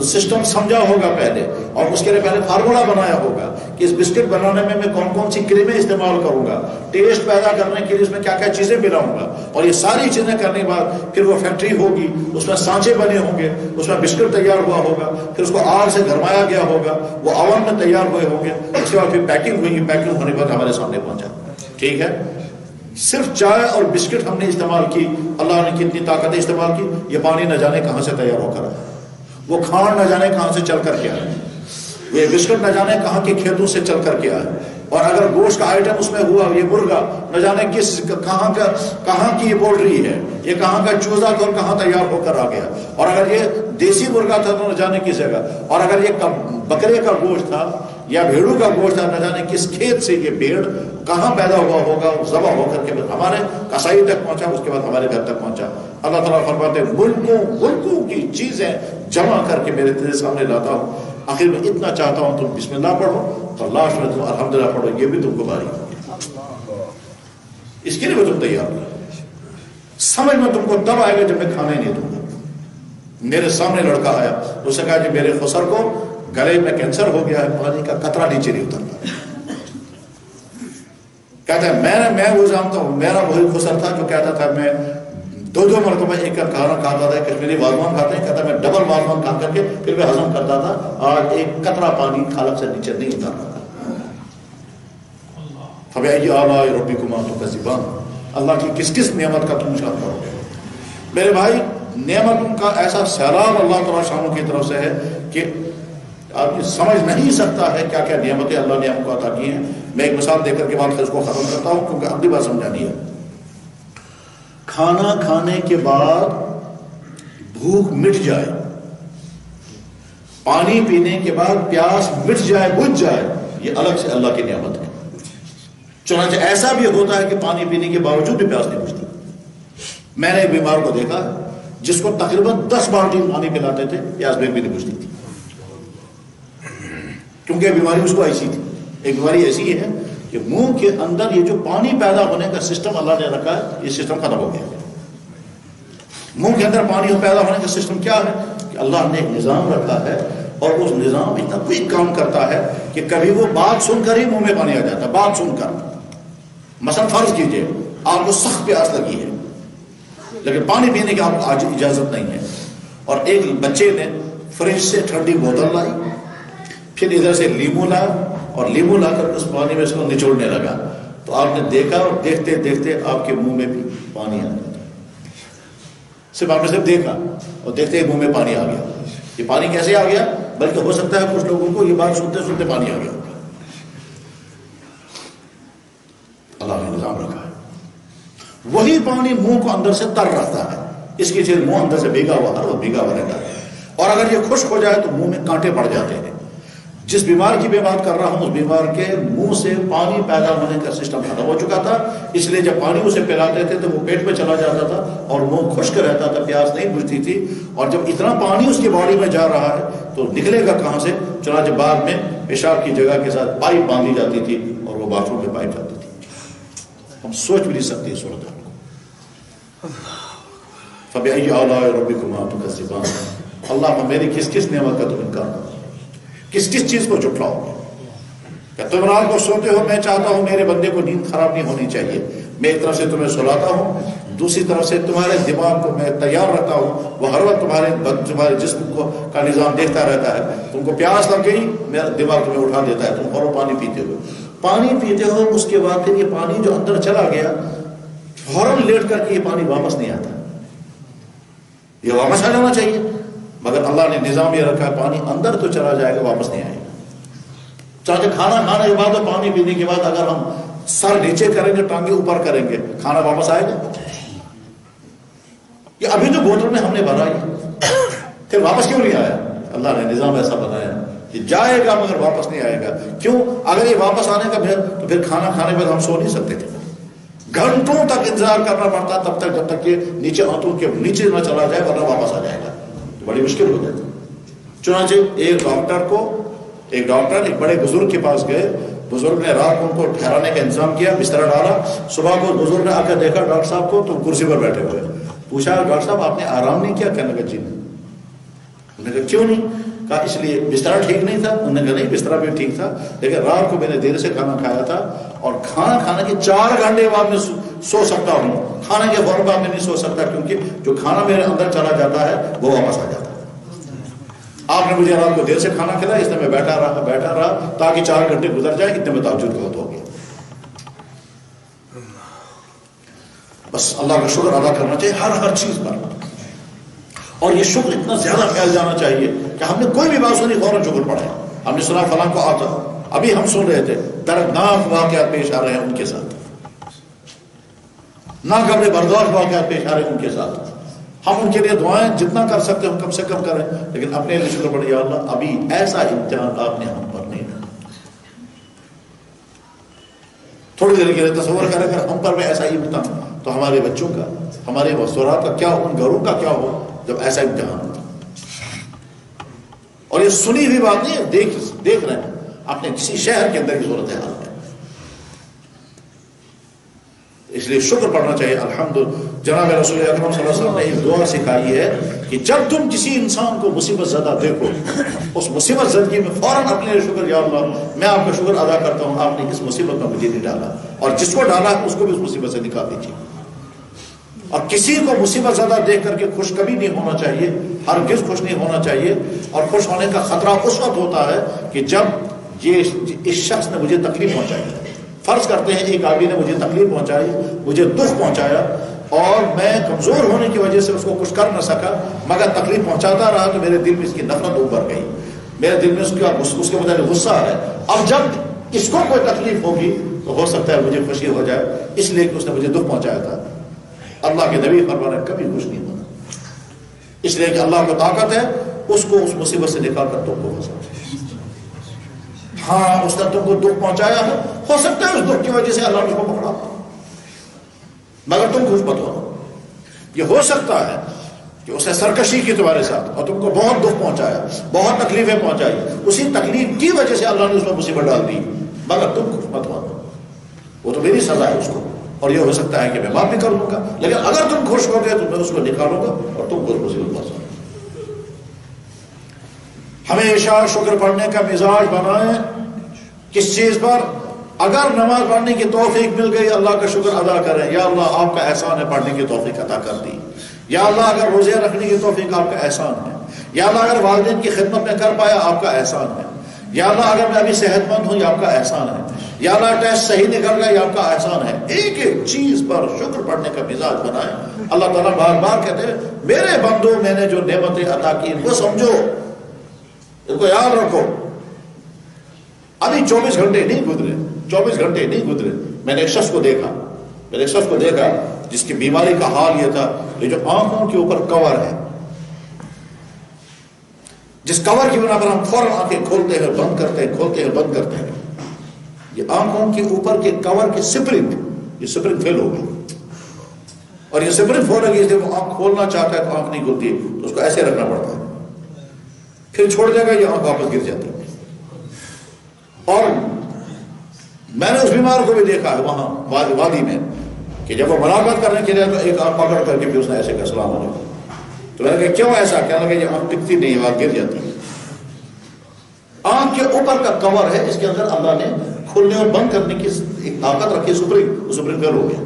سسٹم سمجھا ہوگا پہلے، اور اس کے لیے پہلے فارمولا بنایا ہوگا کہ اس بسکٹ بنانے میں کون کون سی کریمیں استعمال کروں گا، ٹیسٹ پیدا کرنے کے لیے اس میں کیا کیا چیزیں ملاؤں گا، اور یہ ساری چیزیں کرنے کے بعد پھر وہ فیکٹری ہوگی، اس میں سانچے بنے ہوں گے، اس میں بسکٹ تیار ہوا ہوگا، پھر اس کو آگ سے گرمایا گیا ہوگا، وہ اوون میں تیار ہوئے ہوں گے، اس کے بعد پھر پیکنگ ہوئی، پیکنگ ہونے کے بعد ہمارے سامنے پہنچا۔ ٹھیک ہے، صرف چائے اور بسکٹ ہم نے استعمال کی، اللہ نے کتنی طاقتیں استعمال کی، یہ پانی نہ جانے کہاں سے تیار ہو کر آیا، وہ کھانڈ نہ جانے کہاں سے چل کر کے آیا، یہ بسکٹ نہ جانے کہاں کے کھیتوں سے چل کر کے آیا، اور اگر گوشت کا آئٹم اس میں ہوا، یہ مرغا نہ جانے کس کہاں کی یہ پولٹری ہے، یہ کہاں کا چوزا تھا اور کہاں تیار ہو کر آ گیا، اور اگر یہ دیسی مرغا تھا تو نہ جانے کس جگہ، اور اگر یہ بکرے کا گوشت تھا یا بھیڑوں کا گوشت تھا، نہ جانے کس کھیت سے یہ بھیڑ کہاں پیدا ہوا ہوگا، ذبح ہو کر کے ہمارے کسائی تک پہنچا، اس کے بعد ہمارے گھر تک پہنچا۔ اللہ تعالیٰ فرماتے ہیں ملکوں کی چیزیں جمع کر کے میرے تیرے سامنے لاتا ہوں، آخر میں اتنا چاہتا ہوں تم بسم اللہ پڑھو اور لاسٹ میں تم الحمدللہ پڑھو، یہ بھی تم کو باری، اس کے لیے وہ تم تیار ہو۔ سمجھ میں تم کو تب آئے گا جب میں کھانے نہیں دوں گا۔ میرے سامنے لڑکا آیا، اس نے کہا کہ میرے خسر کو گلے میں کینسر ہو گیا ہے، پانی کا قطرہ نیچے نہیں اترتا۔ کہتا ہے میں وہ جانتا ہوں، میرا وہی خسر تھا جو کہتا تھا میں 2 مرتبہ ایک کھانا کھاتا تھا، کشمیری واضوان کھاتے ہیں، کہتا میں ڈبل واضوان کھا کر کے پھر میں ہضم کرتا تھا، اور ایک قطرہ پانی کھالک سے نیچے نہیں اترتا تھا۔ فَبِأَيِّ آلَاءِ رَبِّكُمَا تُكَذِّبَانِ، اللہ کی کس کس نعمت کا تم شکر کرو گے۔ میرے بھائی، نعمتوں کا ایسا سیلاب اللہ تعالیٰ شانوں کی طرف سے ہے کہ آدمی سمجھ نہیں سکتا ہے کیا کیا نعمتیں اللہ نے ہم کو عطا کی ہیں۔ میں ایک مثال دے کر کے بات اس کو ختم کرتا ہوں، کیونکہ اگلی بات سمجھانی ہے۔ کھانا کھانے کے بعد بھوک مٹ جائے، پانی پینے کے بعد پیاس مٹ جائے، بجھ جائے، یہ الگ سے اللہ کی نعمت ہے۔ چنانچہ ایسا بھی ہوتا ہے کہ پانی پینے کے باوجود بھی پیاس نہیں بجھتی۔ میں نے ایک بیمار کو دیکھا جس کو تقریباً 10 بالٹی پانی پلاتے تھے، پیاس بھی نہیں بجھتی تھی، کیونکہ بیماری اس کو ایسی تھی۔ ایک بیماری ایسی ہے کہ منہ کے اندر یہ جو پانی پیدا ہونے کا سسٹم اللہ نے رکھا ہے، یہ سسٹم ختم ہو گیا۔ منہ کے اندر پانی پیدا ہونے کا سسٹم کیا ہے کہ اللہ نے ایک نظام رکھا ہے، اور اس نظام اتنا کوئی کام کرتا ہے کہ کبھی وہ بات سن کر ہی منہ میں پانی آ جاتا ہے۔ بات سن کر، مثلا فرض کیجئے آپ کو سخت پیاس لگی ہے، لیکن پانی پینے کی آپ کو آج اجازت نہیں ہے، اور ایک بچے نے فریج سے ٹھنڈی بوتل لائی، پھر ادھر سے لیمو لایا، اور لیمو لا کر اس پانی میں اس کو نچوڑنے لگا، تو آپ نے دیکھا اور دیکھتے دیکھتے آپ کے منہ میں بھی پانی آ گیا۔ صرف آپ نے صرف دیکھا اور دیکھتے ہی منہ میں پانی آ گیا۔ یہ پانی کیسے آ گیا؟ بلکہ ہو سکتا ہے کچھ لوگوں کو یہ بات سنتے سنتے پانی آ گیا، اللہ نے نظام رکھا ہے۔ وہی پانی منہ کو اندر سے تر رکھتا ہے، اس کی چیز منہ اندر سے بھیگا ہوا ہر وہ بھیگا ہوا رہتا ہے، اور اگر یہ خشک ہو جائے تو منہ میں کانٹے پڑ جاتے ہیں۔ جس بیمار کی میں بات کر رہا ہوں، اس بیمار کے منہ سے پانی پیدا ہونے کا سسٹم ختم ہو چکا تھا، اس لیے جب پانی اسے پلاتے تھے تو وہ پیٹ میں چلا جاتا تھا اور منہ خشک رہتا تھا، پیاس نہیں بجھتی تھی، اور جب اتنا پانی اس کی باڈی میں جا رہا ہے تو نکلے گا کہاں سے؟ چنانچہ بعد میں پیشاب کی جگہ کے ساتھ پائپ باندھی جاتی تھی اور وہ باتھ روم میں پائپ جاتی تھی۔ ہم سوچ بھی نہیں سکتے اس صورت کو۔ فَبِأَيِّ آلَاءِ رَبِّكُمَا تُكَذِّبَانِ، اللہ میں میری کس کس نعمت کا تم انکار کرو، کس کس چیز کو جھٹلاؤ گے؟ کہ تم رات کو سوتے ہو، میں چاہتا ہوں میرے بندے کو نیند خراب نہیں ہونی چاہیے، میں ایک طرف سے تمہیں سلاتا ہوں، دوسری طرف سے تمہارے دماغ کو میں تیار رکھتا ہوں، وہ ہر وقت تمہارے جسم کو کا نظام دیکھتا رہتا ہے۔ تم کو پیاس لگ گئی، میرا دماغ تمہیں اٹھا دیتا ہے، تم فوراً پانی پیتے ہو، اس کے بعد پھر یہ پانی جو اندر چلا گیا فوراً لیٹ کر کے یہ پانی واپس نہیں آتا، یہ واپس آ جانا چاہیے، مگر اللہ نے نظام یہ رکھا ہے پانی اندر تو چلا جائے گا واپس نہیں آئے گا. چاہے کھانا کھانے کے بعد اور پانی پینے کے بعد اگر ہم سر نیچے کریں گے ٹانگیں اوپر کریں گے کھانا واپس آئے گا؟ یہ ابھی تو بوتل میں ہم نے بھرا پھر واپس کیوں نہیں آیا؟ اللہ نے نظام ایسا بنایا کہ جائے گا مگر واپس نہیں آئے گا. کیوں؟ اگر یہ واپس آنے کا تو پھر کھانا کھانے پر ہم سو نہیں سکتے تھے. گھنٹوں تک انتظار کرنا پڑتا تب تک جب تک کہ نیچے آنتوں کے نیچے نہ چلا جائے ورنہ واپس آ جائے گا تو بڑی مشکل ہو جاتی. چنانچہ ایک ڈاکٹر ایک بڑے بزرگ کے پاس گئے. بزرگ نے رات کو ان کو ٹھہرانے کا انتظام کیا, بستر ڈالا. صبح کو بزرگ نے آ کر دیکھا ڈاکٹر صاحب کو تو کرسی پر بیٹھے ہوئے. پوچھا ڈاکٹر صاحب آپ نے آرام نہیں کیا؟ کہنے لگا جی نہیں. انہوں نے کہا کیوں نہیں؟ کہا اس لیے بستر ٹھیک نہیں تھا. انہوں نے کہا نہیں بستر بھی ٹھیک تھا لیکن رات کو میں نے دیر سے کھانا کھایا تھا اور کھانا کھانے کے 4 گھنٹے بعد میں سو سکتا ہوں, کھانے کے فوراً بعد میں نہیں سو سکتا کیونکہ جو کھانا میرے اندر چلا جاتا ہے وہ واپس آ جاتا ہے. آپ نے مجھے رات کو دیر سے کھانا کھلایا اس لیے میں بیٹھا رہا تاکہ 4 گھنٹے گزر جائے. اتنے میں تہجد کا وقت ہو گیا. بس اللہ کا شکر ادا کرنا چاہیے ہر چیز پر. اور یہ شکر اتنا زیادہ پھیل جانا چاہیے کہ ہم نے کوئی بھی بات سنی فوراً شکر پڑھا. ہم نے سنا فلاں کو آتا, ابھی ہم سن رہے تھے دردناک واقعات پیش آ رہے ہیں ان کے ساتھ, ناقابل برداشت واقعات پیش آ رہے ہیں ان کے ساتھ. ہم ان کے لیے دعائیں جتنا کر سکتے ہیں ہم کم سے کم کریں لیکن اپنے لیے شکر پڑھیں یا اللہ ابھی ایسا امتحان آپ نے ہم پر نہیں ڈالا. تھوڑی دیر کے لیے تصور کریں اگر ہم پر بھی ایسا ہی امتحان تو ہمارے بچوں کا, ہمارے مستورات کا کیا ہو, ان گھروں کا کیا ہو جب ایسا امتحان ہوتا. اور یہ سنی ہوئی بات نہیں ہے, دیکھ رہے ہیں اپنے کسی شہر کے اندر کی صورت حال ہے. اس لیے شکر پڑھنا چاہیے. الحمدللہ جناب رسول اکرم صلی اللہ علیہ وسلم نے ایک دعا سکھائی ہے کہ جب تم کسی انسان کو مصیبت زدہ دیکھو اس مصیبت زدگی میں فوراً اپنے لیے شکر یا اللہ میں آپ کا شکر ادا کرتا ہوں آپ نے اس مصیبت میں مجھے نہیں ڈالا اور جس کو ڈالا اس کو بھی اس مصیبت سے نکال دیجیے. اور کسی کو مصیبت زدہ دیکھ کر کے خوش کبھی نہیں ہونا چاہیے, ہرگز خوش نہیں ہونا چاہیے. اور خوش ہونے کا خطرہ اس وقت ہوتا ہے کہ جب اس شخص نے مجھے تکلیف پہنچائی. فرض کرتے ہیں ایک آدمی نے مجھے تکلیف پہنچائی, مجھے دکھ پہنچایا اور میں کمزور ہونے کی وجہ سے اس کو کچھ کر نہ سکا مگر تکلیف پہنچاتا رہا تو میرے دل میں اس کی نفرت ابھر گئی, میرے دل میں اس کے متعلق غصہ ہے. اب جب اس کو کوئی تکلیف ہوگی تو ہو سکتا ہے مجھے خوشی ہو جائے اس لیے کہ اس نے مجھے دکھ پہنچایا تھا. اللہ کے نبی فرمانے کبھی خوش نہیں ہونا اس لیے کہ اللہ کو طاقت ہے اس کو اس مصیبت سے نکال کر تم کو پہنچا. ہاں اس نے تم کو دکھ پہنچایا ہے, ہو سکتا ہے اس دکھ کی وجہ سے اللہ نے اس کو پکڑا مگر تم خوش مت ہو. یہ ہو سکتا ہے کہ اس نے سرکشی کی تمہارے ساتھ اور تم کو بہت دکھ پہنچایا, بہت تکلیفیں پہنچائی, اسی تکلیف کی وجہ سے اللہ نے اس میں مصیبت ڈال دی مگر تم خوش مت ہو. وہ تو میری سزا ہے اس کو اور یہ ہو سکتا ہے کہ میں معاف بھی کر دوں گا لیکن اگر تم خوش ہو گئے تو میں اس کو نکالوں گا اور تم کو مصیبت پہنچاؤں گا. ہمیشہ شکر پڑھنے کا مزاج بنائیں. کس چیز پر؟ اگر نماز پڑھنے کی توفیق مل گئی اللہ کا شکر ادا کریں, یا اللہ آپ کا احسان ہے پڑھنے کی توفیق عطا کر دی. یا اللہ اگر روزے رکھنے کی توفیق آپ کا احسان ہے. یا اللہ اگر والدین کی خدمت میں کر پایا آپ کا احسان ہے. یا اللہ اگر میں ابھی صحت مند ہوں یہ آپ کا احسان ہے. یا اللہ ٹیسٹ صحیح نکل گیا یہ آپ کا احسان ہے. ایک ایک چیز پر شکر پڑھنے کا مزاج بنائیں. اللہ تعالیٰ بار بار کہتے ہیں میرے بندوں میں نے جو نعمتیں عطا کی ان کو سمجھو, ان کو یاد رکھو. ابھی 24 گھنٹے نہیں گزرے میں نے ایک شخص کو دیکھا جس کی بیماری کا حال یہ تھا کہ جو آنکھوں کے اوپر کور ہے, جس کور کی بنا پر ہم فوراً آنکھیں کھولتے ہیں بند کرتے ہیں, یہ آنکھوں کے اوپر کے کور کی سپرنگ فیل ہو گئی اور یہ سپرنگ فیل ہو گئی اس لیے وہ آنکھ کھولنا چاہتا ہے تو آنکھ نہیں کھلتی تو اس کو ایسے رکھنا پڑتا ہے, پھر چھوڑ دے گا یہ آنکھ واپس گر جاتی ہے. اور میں نے اس بیمار کو بھی دیکھا ہے وہاں وادی میں کہ جب وہ ملاقات کرنے کے لیے تو ایک آنکھ پکڑ کر کے بھی اس نے ایسے کہا السلام علیکم. تو میں نے کہا کیوں ایسا؟ کہنے لگا یہ آنکھ ٹکتی نہیں, وہاں گر جاتی ہے. آنکھ کے اوپر کا کور ہے اس کے اندر اللہ نے کھلنے اور بند کرنے کی ایک طاقت رکھی, سپرنگ فیل ہو گیا.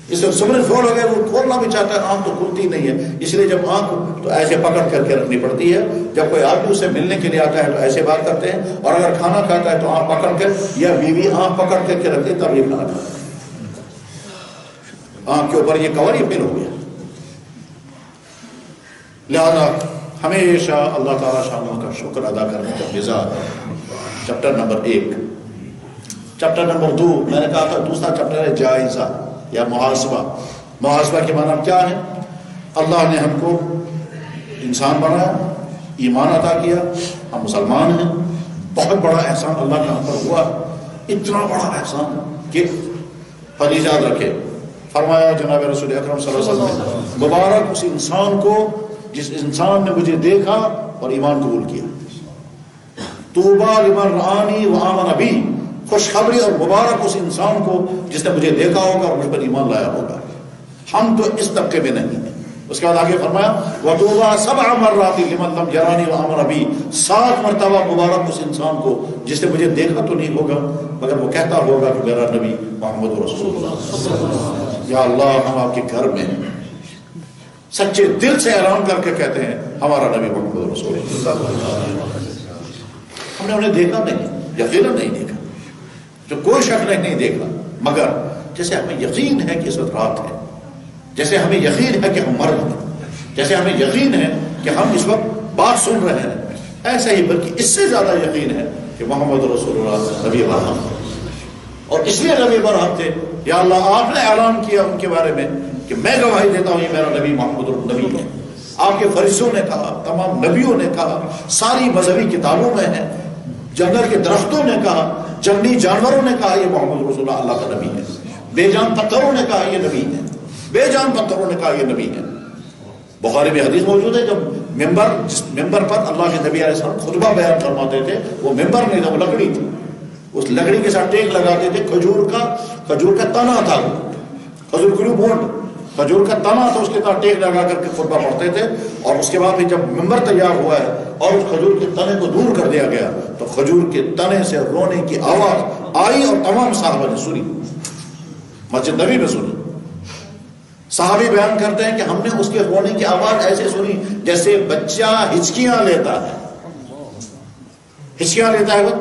اس سے سپرنگ فیل ہو گیا, وہ کھولنا بھی چاہتا ہے آنکھ تو کھلتی نہیں ہے. اس لیے جب آنکھ تو ایسے پکڑ کر کے رکھنی پڑتی ہے. جب کوئی آدمی اس سے ملنے کے لیے آتا ہے تو ایسے بات کرتے ہیں اور اگر کھانا کھاتا ہے تو آنکھ پکڑ کے یا بیوی آنکھ پکڑ کر کے رکھتے تب یہ کھانا کھاتا ہے. آنکھ کے اوپر یہ کور یہ فیل ہو گیا. لہذا ہمیشہ اللہ تعالیٰ شانوں کا شکر ادا کرنے کا مزاج ہے۔ Chapter number 1۔ چیپٹر نمبر 2 میں نے کہا تھا دوسرا چیپٹر ہے جائزہ یا محاسبہ۔ محاسبہ کے معنی کیا ہے؟ اللہ نے ہم کو انسان بنایا، ایمان عطا کیا، ہم مسلمان ہیں، بہت بڑا احسان اللہ کا ہم پر ہوا، اتنا بڑا احسان کہ حدیث یاد رکھے، فرمایا جناب رسول اکرم صلی اللہ علیہ وسلم نے، مبارک اس انسان کو جس انسان نے مجھے دیکھا اور ایمان قبول کیا۔ طوبیٰ لمن رآنی وآمن بی، خوشخبری اور مبارک اس انسان کو جس نے مجھے دیکھا ہوگا اور مجھ پر ایمان لایا ہوگا۔ ہم تو اس طبقے میں نہیں ہیں۔ اس کے بعد آگے فرمایا وَطُوبَىٰ سَبْعَ مَرَّاتٍ لِمَن لَّمْ يَرَانِي وَآمَنَ بِي، 7 مرتبہ مبارک اس انسان کو جس نے مجھے دیکھا تو نہیں ہوگا مگر وہ کہتا ہوگا کہ میرا نبی محمد رسول اللہ۔ یا اللہ، ہم آپ کے گھر میں سچے دل سے اعلان کر کے کہتے ہیں ہمارا نبی محمد رسول اللہ۔ ہم نے انہیں دیکھا نہیں، یقیناً نہیں دیکھا، جو کوئی شک نہیں دیکھا، مگر جیسے ہمیں یقین ہے کہ اس وقت رات ہے، جیسے ہمیں یقین ہے کہ ہم مرد ہیں، جیسے ہمیں یقین ہے کہ ہم اس وقت بات سن رہے ہیں، ایسا ہی بلکہ اس سے زیادہ یقین ہے کہ محمد رسول اللہ نبی برحق، اور اس لیے نبی برحق تھے۔ یا اللہ، آپ نے اعلان کیا ان کے بارے میں کہ میں گواہی دیتا ہوں یہ میرا نبی محمد نبی ہے۔ آپ کے فرشتوں نے کہا، تمام نبیوں نے کہا، ساری مذہبی کتابوں میں ہے، جنگل کے درختوں نے کہا، جنگلی جانوروں نے کہا یہ محمد رسول اللہ اللہ کا نبی ہے، بے جان پتھروں نے کہا یہ نبی ہے، بے جان پتھروں نے کہا یہ نبی ہے۔ بخاری میں حدیث موجود ہے، جب جس ممبر پر اللہ کے نبی علیہ السلام خطبہ بیان فرماتے تھے، وہ ممبر نہیں تھا، وہ لکڑی تھی، اس لکڑی کے ساتھ ٹیک لگاتے تھے، کھجور کا تنا تھا، کھجور گلو بونڈ، کھجور کا تنا تھا، اس کے ساتھ ٹیک لگا کر کے خطبہ پڑھتے تھے، اور اس کے بعد جب ممبر تیار ہوا ہے اور اس کھجور کے تنے کو دور کر دیا گیا تو کھجور کے تنے سے رونے کی آواز آئی اور تمام صحابہ نے سنی، مسجد نبی میں سنی۔ صحابی بیان کرتے ہیں کہ ہم نے اس کے رونے کی آواز ایسے سنی جیسے بچہ ہچکیاں لیتا ہے، ہچکیاں لیتا ہے وہ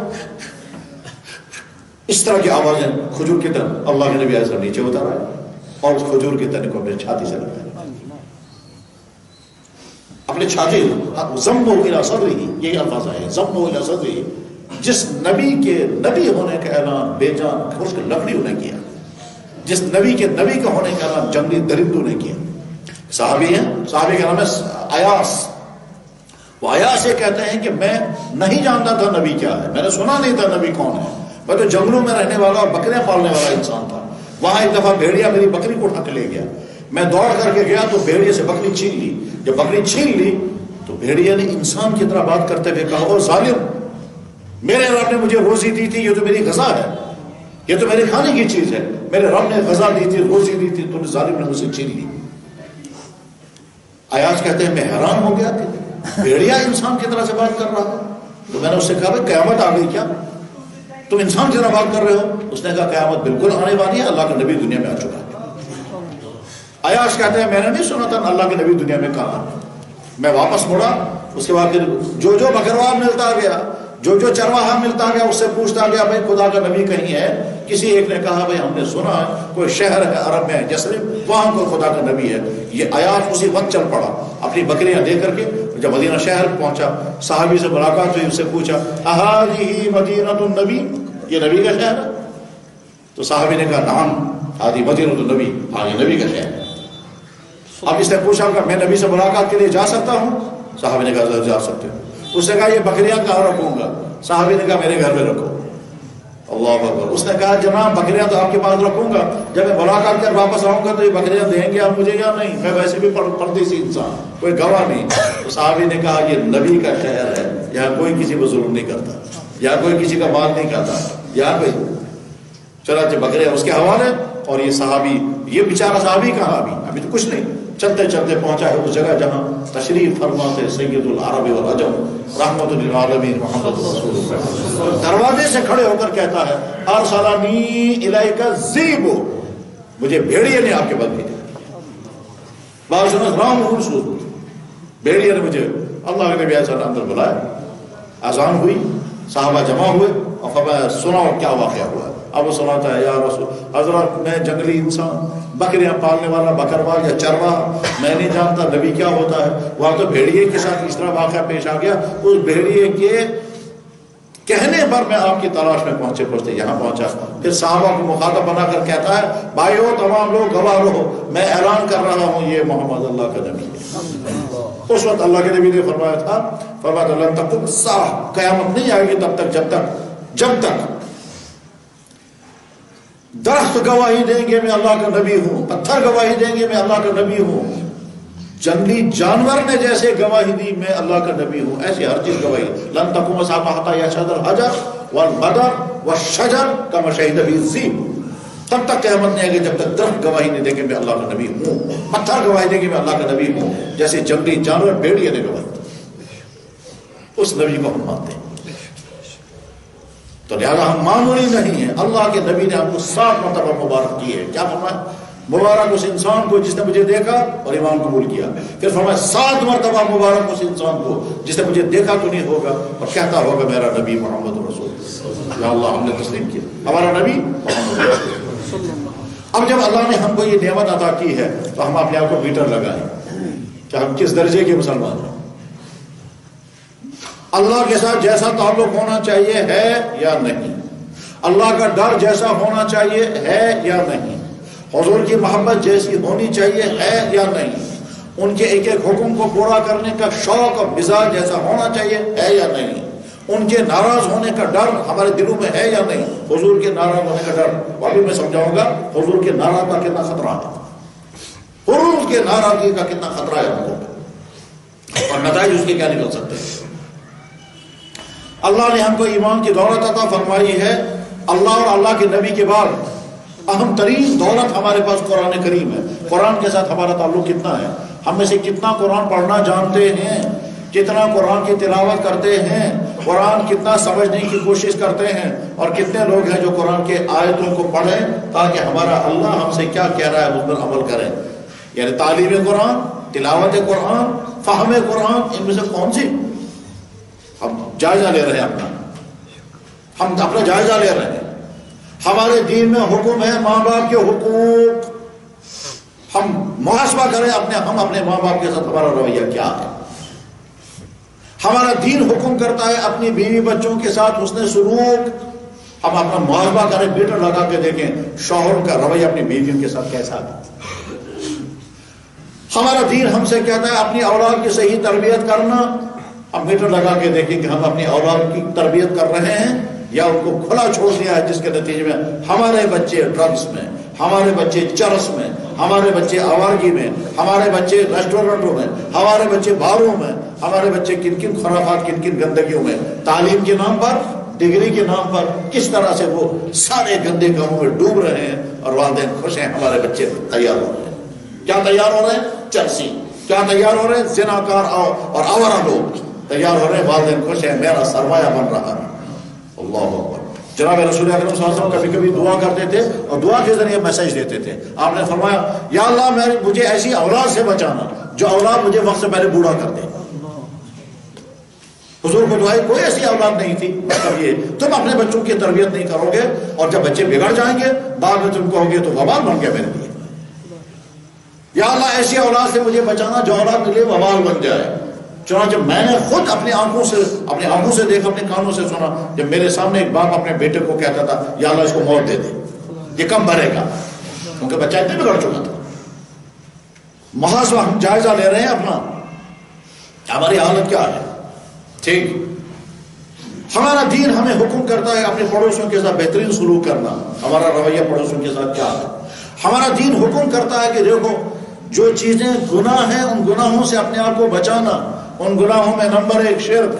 اس طرح کی آوازیں کھجور کی طرح اللہ کے نبی علیہ السلام نیچے اتارا ہے اور اس کھجور کے تنے کو اپنے چھاتی سے لگایا، اپنے چھاتی ضم الی صدرہ، یہی الفاظ آئے ضم الی صدرہ، جس نبی کے نبی ہونے کا اعلان بے جان اس کی لکڑیوں نے کیا، جس نبی کے نبی کا ہونے کا اعلان جنگلی درندوں نے کیا۔ صحابی ہیں، صحابی کا نام ہے ایاس، وہ ایاس یہ کہتے ہیں کہ میں نہیں جانتا تھا نبی کیا ہے، میں نے سنا نہیں تھا نبی کون ہے، میں تو جنگلوں میں رہنے والا اور بکریاں پالنے والا انسان تھا، وہاں ایک دفعہ بھیڑیا میری بکری کو اٹھا کے لے گیا، میں دوڑ کر کے گیا تو بھیڑیے سے بکری چھین لی، جب بکری چھین لی تو بھیڑیا نے انسان کی طرح بات کرتے ہوئے کہا او ظالم، میرے رب نے مجھے روزی دی تھی، یہ تو میری غذا ہے، یہ تو میرے کھانے کی چیز ہے، میرے رب نے غذا دی تھی، روزی دی تھی، تو ظالم نے مجھ سے چھین لی۔ ایاز کہتے ہیں میں حیران ہو گیا کہ بھیڑیا انسان کی طرح سے بات کر رہا ہے، تو میں نے اس سے کہا بھائی قیامت آ گئی کیا، تم انسان کی طرح بات کر رہے ہو؟ اس نے کہا قیامت بالکل آنے والی ہے، اللہ کا نبی دنیا میں آ چکا ہے۔ ایاز کہتے ہیں میں نے نہیں سنا تھا اللہ کے نبی دنیا میں کہا، میں واپس مڑا، اس کے بعد پھر جو بکروال ملتا گیا، جو چرواہا ملتا گیا، اس سے پوچھتا گیا بھائی خدا کا نبی کہیں ہے؟ کسی ایک نے کہا بھائی ہم نے سنا ہے کوئی شہر ہے عرب میں یثرب، وہاں کوئی خدا کا نبی ہے۔ یہ آیات اسی وقت چل پڑا اپنی بکریاں دے کر کے، جب مدینہ شہر پہنچا صحابی سے ملاقات ہوئی، اس سے پوچھا اہذہ مدینۃ النبی، یہ نبی کا شہر ہے؟ تو صحابی نے کہا نعم ہذہ مدینۃ النبی، ہاں یہ نبی کا شہر ہے۔ اب اس نے پوچھا کہ میں نبی سے ملاقات کے لیے جا سکتا ہوں؟ صحابی نے کہا جا سکتے ہو۔ اس نے کہا یہ بکریاں کہاں رکھوں گا؟ صحابی نے کہا میرے گھر میں رکھو۔ اللہ اکبر۔ اس نے کہا جناب بکریاں تو آپ کے پاس رکھوں گا، جب میں ملاقات کر واپس آؤں گا تو یہ بکریاں دیں گے آپ مجھے یا نہیں؟ میں ویسے بھی پردیسی انسان، کوئی گواہ نہیں۔ تو صحابی نے کہا یہ نبی کا شہر ہے، یہاں کوئی کسی پر ظلم نہیں کرتا، یہاں کوئی کسی کا مال نہیں کھاتا، یہاں کوئی چنانچہ بکریاں اس کے حوالے۔ اور یہ صحابی، یہ بیچارہ صحابی کہاں ابھی تو کچھ نہیں، چلتے چلتے پہنچا ہے اس جگہ جہاں تشریف فرماتے سید العرب والعجم رحمت للعالمین محمد رسول اللہ، دروازے سے کھڑے ہو کر کہتا ہے ارسلنی الیک الذئب، مجھے بھیڑیے نے آپ کے پاس بھیجا، بعض رام رسول، بھیڑیے نے مجھے اللہ کے نبی صلی اللہ علیہ وسلم اندر بلایا۔ اذان ہوئی، صحابہ جمع ہوئے اور فرمایا سناؤ کیا واقعہ ہوا ہے۔ اب وہ سناتا ہے یا رسول حضرت میں جنگلی انسان، بکریاں پالنے والا بکروال یا چرواہا، میں نہیں جانتا نبی کیا ہوتا ہے۔ وہاں تو بھیڑیے کے ساتھ اس طرح واقعہ پیش آ گیا، اس بھیڑیے کے کہنے پر میں آپ کی تلاش میں پہنچتے یہاں پہنچا۔ پھر صحابہ کو مخاطب بنا کر کہتا ہے بھائیو تمام لوگ گواہ رہو، میں اعلان کر رہا ہوں یہ محمد اللہ کا نبی ہے۔ اس وقت اللہ کے نبی نے فرمایا تھا، فرمایا لن تقوم الساعہ، قیامت نہیں آئے گی تب تک جب تک درخت گواہی دیں گے میں اللہ کا نبی ہوں، پتھر گواہی دیں گے میں اللہ کا نبی ہوں، جنگلی جانور نے جیسے گواہی دی میں اللہ کا نبی ہوں، ایسے ہر چیز گواہی۔ لن تقوم الساعہ حتی یشہد الحجر والمدر والشجر کما شہد به الذئب، تب تک قیامت نہیں آئے گی جب تک درخت گواہی نہیں دیں گے میں اللہ کا نبی ہوں، پتھر گواہی دیں گے میں اللہ کا نبی ہوں، جیسے جنگلی جانور بھیڑیے نے گواہی دی۔ اس نبی کو ہم مانتے ہیں، تو لہذا ہم معمولی نہیں ہیں۔ اللہ کے نبی نے ہم کو 7 مرتبہ مبارک کی ہے۔ کیا فرمایا؟ مبارک اس انسان کو جس نے مجھے دیکھا اور ایمان قبول کیا۔ پھر فرمایا 7 مرتبہ مبارک اس انسان کو جس نے مجھے دیکھا تو نہیں ہوگا اور کہتا ہوگا میرا نبی محمد رسول۔ یا اللہ ہم نے تسلیم کیا ہمارا نبی محمد رسول۔ اب جب اللہ نے ہم کو یہ نعمت عطا کی ہے تو ہم اپنے آپ کو میٹر لگائیں کہ ہم کس درجے کے مسلمان ہیں۔ اللہ کے ساتھ جیسا تعلق ہونا چاہیے ہے یا نہیں، اللہ کا ڈر جیسا ہونا چاہیے ہے یا نہیں، حضور کی محبت جیسی ہونی چاہیے ہے یا نہیں، ان کے ایک ایک حکم کو پورا کرنے کا شوق اور مزاج جیسا ہونا چاہیے ہے یا نہیں، ان کے ناراض ہونے کا ڈر ہمارے دلوں میں ہے یا نہیں، حضور کے ناراض ہونے کا ڈر۔ ابھی میں سمجھاؤں گا حضور کے ناراض کا کتنا خطرہ ہے، حضور کے ناراضگی کا کتنا خطرہ ہے ہم کو، اور نتائج اس کے کیا نکل سکتے ہیں۔ اللہ نے ہم کو ایمان کی دولت عطا فرمائی ہے۔ اللہ اور اللہ کے نبی کے بعد اہم ترین دولت ہمارے پاس قرآن کریم ہے۔ قرآن کے ساتھ ہمارا تعلق کتنا ہے؟ ہم میں سے کتنا قرآن پڑھنا جانتے ہیں، کتنا قرآن کی تلاوت کرتے ہیں، قرآن کتنا سمجھنے کی کوشش کرتے ہیں، اور کتنے لوگ ہیں جو قرآن کے آیتوں کو پڑھیں تاکہ ہمارا اللہ ہم سے کیا کہہ رہا ہے اس پر عمل کریں۔ یعنی تعلیم قرآن، تلاوت قرآن، فہم قرآن، ان میں سے کون سی؟ ہم جائزہ لے رہے ہیں ہم اپنا جائزہ لے رہے ہیں۔ ہمارے دین میں حکم ہے ماں باپ کے حقوق، ہم محاسبہ کریں ہم اپنے ماں باپ کے ساتھ ہمارا رویہ کیا ہے۔ ہمارا دین حکم کرتا ہے اپنی بیوی بچوں کے ساتھ حسن سلوک، ہم اپنا محاسبہ کریں، میٹر لگا کے دیکھیں شوہر کا رویہ اپنی بیویوں کے ساتھ کیسا ہے۔ ہمارا دین ہم سے کہتا ہے اپنی اولاد کی صحیح تربیت کرنا، ہم میٹر لگا کے دیکھیں کہ ہم اپنی اولاد کی تربیت کر رہے ہیں یا ان کو کھلا چھوڑ دیا ہے، جس کے نتیجے میں ہمارے بچے ڈرگس میں، ہمارے بچے چرس میں، ہمارے بچے آوارگی میں، ہمارے بچے ریسٹورنٹوں میں، ہمارے بچے باروں میں، ہمارے بچے کن کن خرافات، کن کن گندگیوں میں، تعلیم کے نام پر، ڈگری کے نام پر کس طرح سے وہ سارے گندے کاموں میں ڈوب رہے ہیں، اور والدین خوش ہیں ہمارے بچے تیار ہو رہے ہیں۔ کیا تیار ہو رہے ہیں؟ چرسی۔ کیا تیار ہو رہے ہیں؟ زناکار اور آوارہ لوگ تیار ہو رہے ہیں، والدین خوش ہیں، میرا سرمایہ بن رہا ہے۔ اللہ اکبر۔ جناب رسول اکرم صلی اللہ علیہ وسلم کبھی کبھی دعا کرتے تھے اور دعا کے ذریعے میسج دیتے تھے۔ آپ نے فرمایا یا اللہ مجھے ایسی اولاد سے بچانا جو اولاد مجھے وقت سے پہلے بوڑھا کر دے۔ حضور کو دعائیں کوئی ایسی اولاد نہیں تھی، مطلب یہ تم اپنے بچوں کی تربیت نہیں کرو گے اور جب بچے بگڑ جائیں گے بعد میں تم کہو گے تو وبال بن گیا میرے لیے۔ یا اللہ ایسی اولاد سے مجھے بچانا جو اولاد کے لیے وبال بن جائے۔ چنانچہ میں نے خود اپنی آنکھوں سے دیکھا، اپنے کانوں سے سنا، جب میرے سامنے ایک باپ اپنے بیٹے کو کہتا تھا یا اللہ اس کو موت دے دے، یہ کم بھرے گا، کیونکہ بچہ اتنے بگڑ چکا تھا۔ محاسبہ ہم جائزہ لے رہے ہیں اپنا، ہماری حالت کیا ہے؟ ٹھیک، ہمارا دین ہمیں حکم کرتا ہے اپنے پڑوسیوں کے ساتھ بہترین سلوک کرنا، ہمارا رویہ پڑوسیوں کے ساتھ کیا ہے؟ ہمارا دین حکم کرتا ہے کہ دیکھو جو چیزیں گناہ ہیں ان گناہوں سے اپنے آپ کو بچانا۔ ان گناہوں میں نمبر 1 شرک،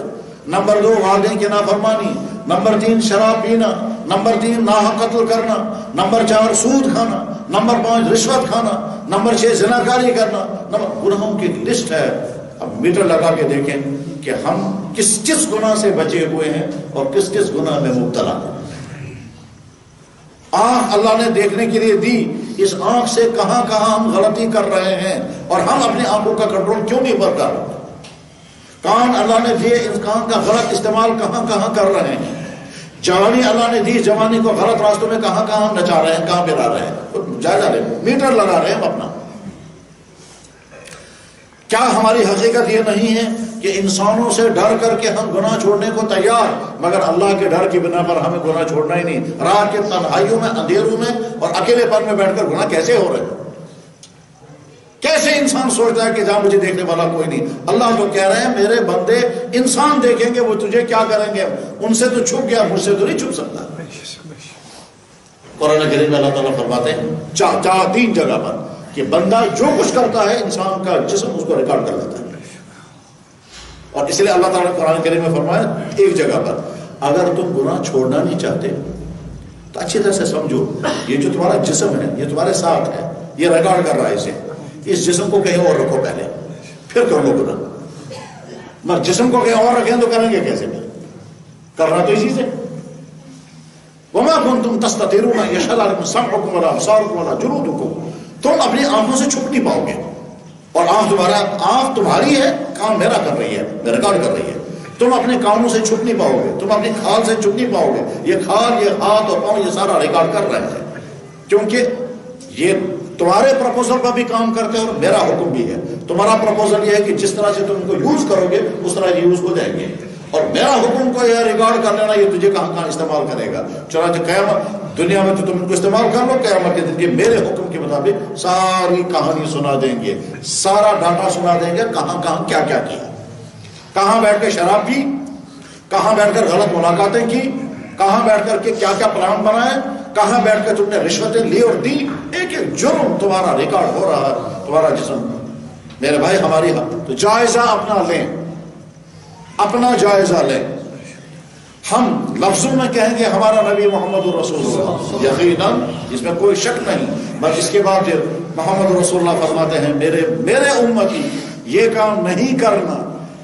نمبر 2 والدین کی نافرمانی، نمبر 3 شراب پینا، نمبر 3 ناحق قتل کرنا، نمبر 4 سود کھانا، نمبر 5 رشوت کھانا، نمبر 6 زناکاری کرنا۔ گناہوں کی لسٹ ہے۔ اب میٹر لگا کے دیکھیں کہ ہم کس کس گناہ سے بچے ہوئے ہیں اور کس کس گناہ میں مبتلا ہیں۔ آنکھ اللہ نے دیکھنے کے لیے دی، اس آنکھ سے کہاں کہاں ہم غلطی کر رہے ہیں اور ہم اپنے آنکھوں کا کنٹرول کیوں نہیں کر رہے؟ کان اللہ نے دیے، اس کان کا غلط استعمال کہاں کہاں کر رہے ہیں؟ جوانی اللہ نے دی، جوانی کو غلط راستوں میں کہاں کہاں نچا رہے ہیں، کہاں پھرا رہے ہیں، جائزہ لیں، میٹر لگا رہے ہیں اپنا۔ کیا ہماری حقیقت یہ نہیں ہے کہ انسانوں سے ڈر کر کے ہم گناہ چھوڑنے کو تیار، مگر اللہ کے ڈر کی بنا پر ہمیں گناہ چھوڑنا ہی نہیں؟ رات کے تنہائیوں میں، اندھیروں میں اور اکیلے پن میں بیٹھ کر گناہ کیسے ہو رہے ہیں؟ کیسے انسان سوچتا ہے کہ جہاں مجھے دیکھنے والا کوئی نہیں؟ اللہ تو کہہ رہے ہیں میرے بندے انسان دیکھیں گے وہ تجھے کیا کریں گے، ان سے تو چھپ گیا، مجھ سے تو نہیں چھپ سکتا۔ قرآن کریم میں اللہ تعالیٰ فرماتے ہیں تین جگہ پر کہ بندہ جو کچھ کرتا ہے انسان کا جسم اس کو ریکارڈ کر لیتا ہے، اور اس لیے اللہ تعالیٰ نے قرآن کریم میں فرمایا ایک جگہ پر اگر تم گناہ چھوڑنا نہیں چاہتے تو اچھی طرح سے سمجھو یہ جو تمہارا جسم ہے یہ تمہارے ساتھ ہے، یہ ریکارڈ کر رہا ہے اسے، اس جسم کو کہیں اور رکھو پہلے پھر کرو گناہ، مگر جسم کو کہیں اور رکھیں تو کریں گے کیسے؟ کرنا تو اسی سے۔ وما کنتم تستترون یشهد علیکم سمعکم ولا ابصارکم ولا جلودکم، تم اپنی آنکھوں سے چھپ نہیں پاؤ گے، اور آنکھ تمہاری ہے، کام میرا کر رہی ہے، میں ریکارڈ کر رہی ہے۔ تم اپنے کانوں سے چھپ نہیں پاؤ گے، تم اپنی کھال سے چھپ نہیں پاؤ گے، یہ کھال، یہ ہاتھ اور پاؤں، یہ سارا ریکارڈ کر رہے ہیں، کیونکہ یہ تمہارے پرپوزل پر بھی کام کرتے ہیں اور میرا حکم بھی ہے۔ تمہارا پرپوزل یہ ہے کہ جس طرح سے تم کو یوز کرو گے اس طرح یوز کو دیں گے، اور میرا حکم کو یہ ریکارڈ کر لینا یہ تجھے کہاں کہاں استعمال کرے گا۔ چنانچہ قیامت دنیا میں تو تم ان کو استعمال کر لو، قیامت کے دن یہ میرے حکم کے مطابق ساری کہانی سنا دیں گے، سارا ڈاٹا سنا دیں گے، کہاں کہاں کیا کیا کیا، کہاں بیٹھ کے شراب پی، کہاں بیٹھ کر غلط ملاقاتیں کی، کہاں بیٹھ کر کے کیا کیا پلان بنائے، کہاں بیٹھ کر تم نے رشوتیں لی اور دی، ایک ایک جرم تمہارا ریکارڈ ہو رہا ہے، تمہارا جسم۔ میرے بھائی ہماری تو جائزہ اپنا لیں، اپنا جائزہ لیں۔ ہم لفظوں میں کہیں گے ہمارا نبی محمد رسول اللہ، یقیناً اس میں کوئی شک نہیں، بس اس کے بعد محمد رسول اللہ فرماتے ہیں میرے امتی یہ کام نہیں کرنا،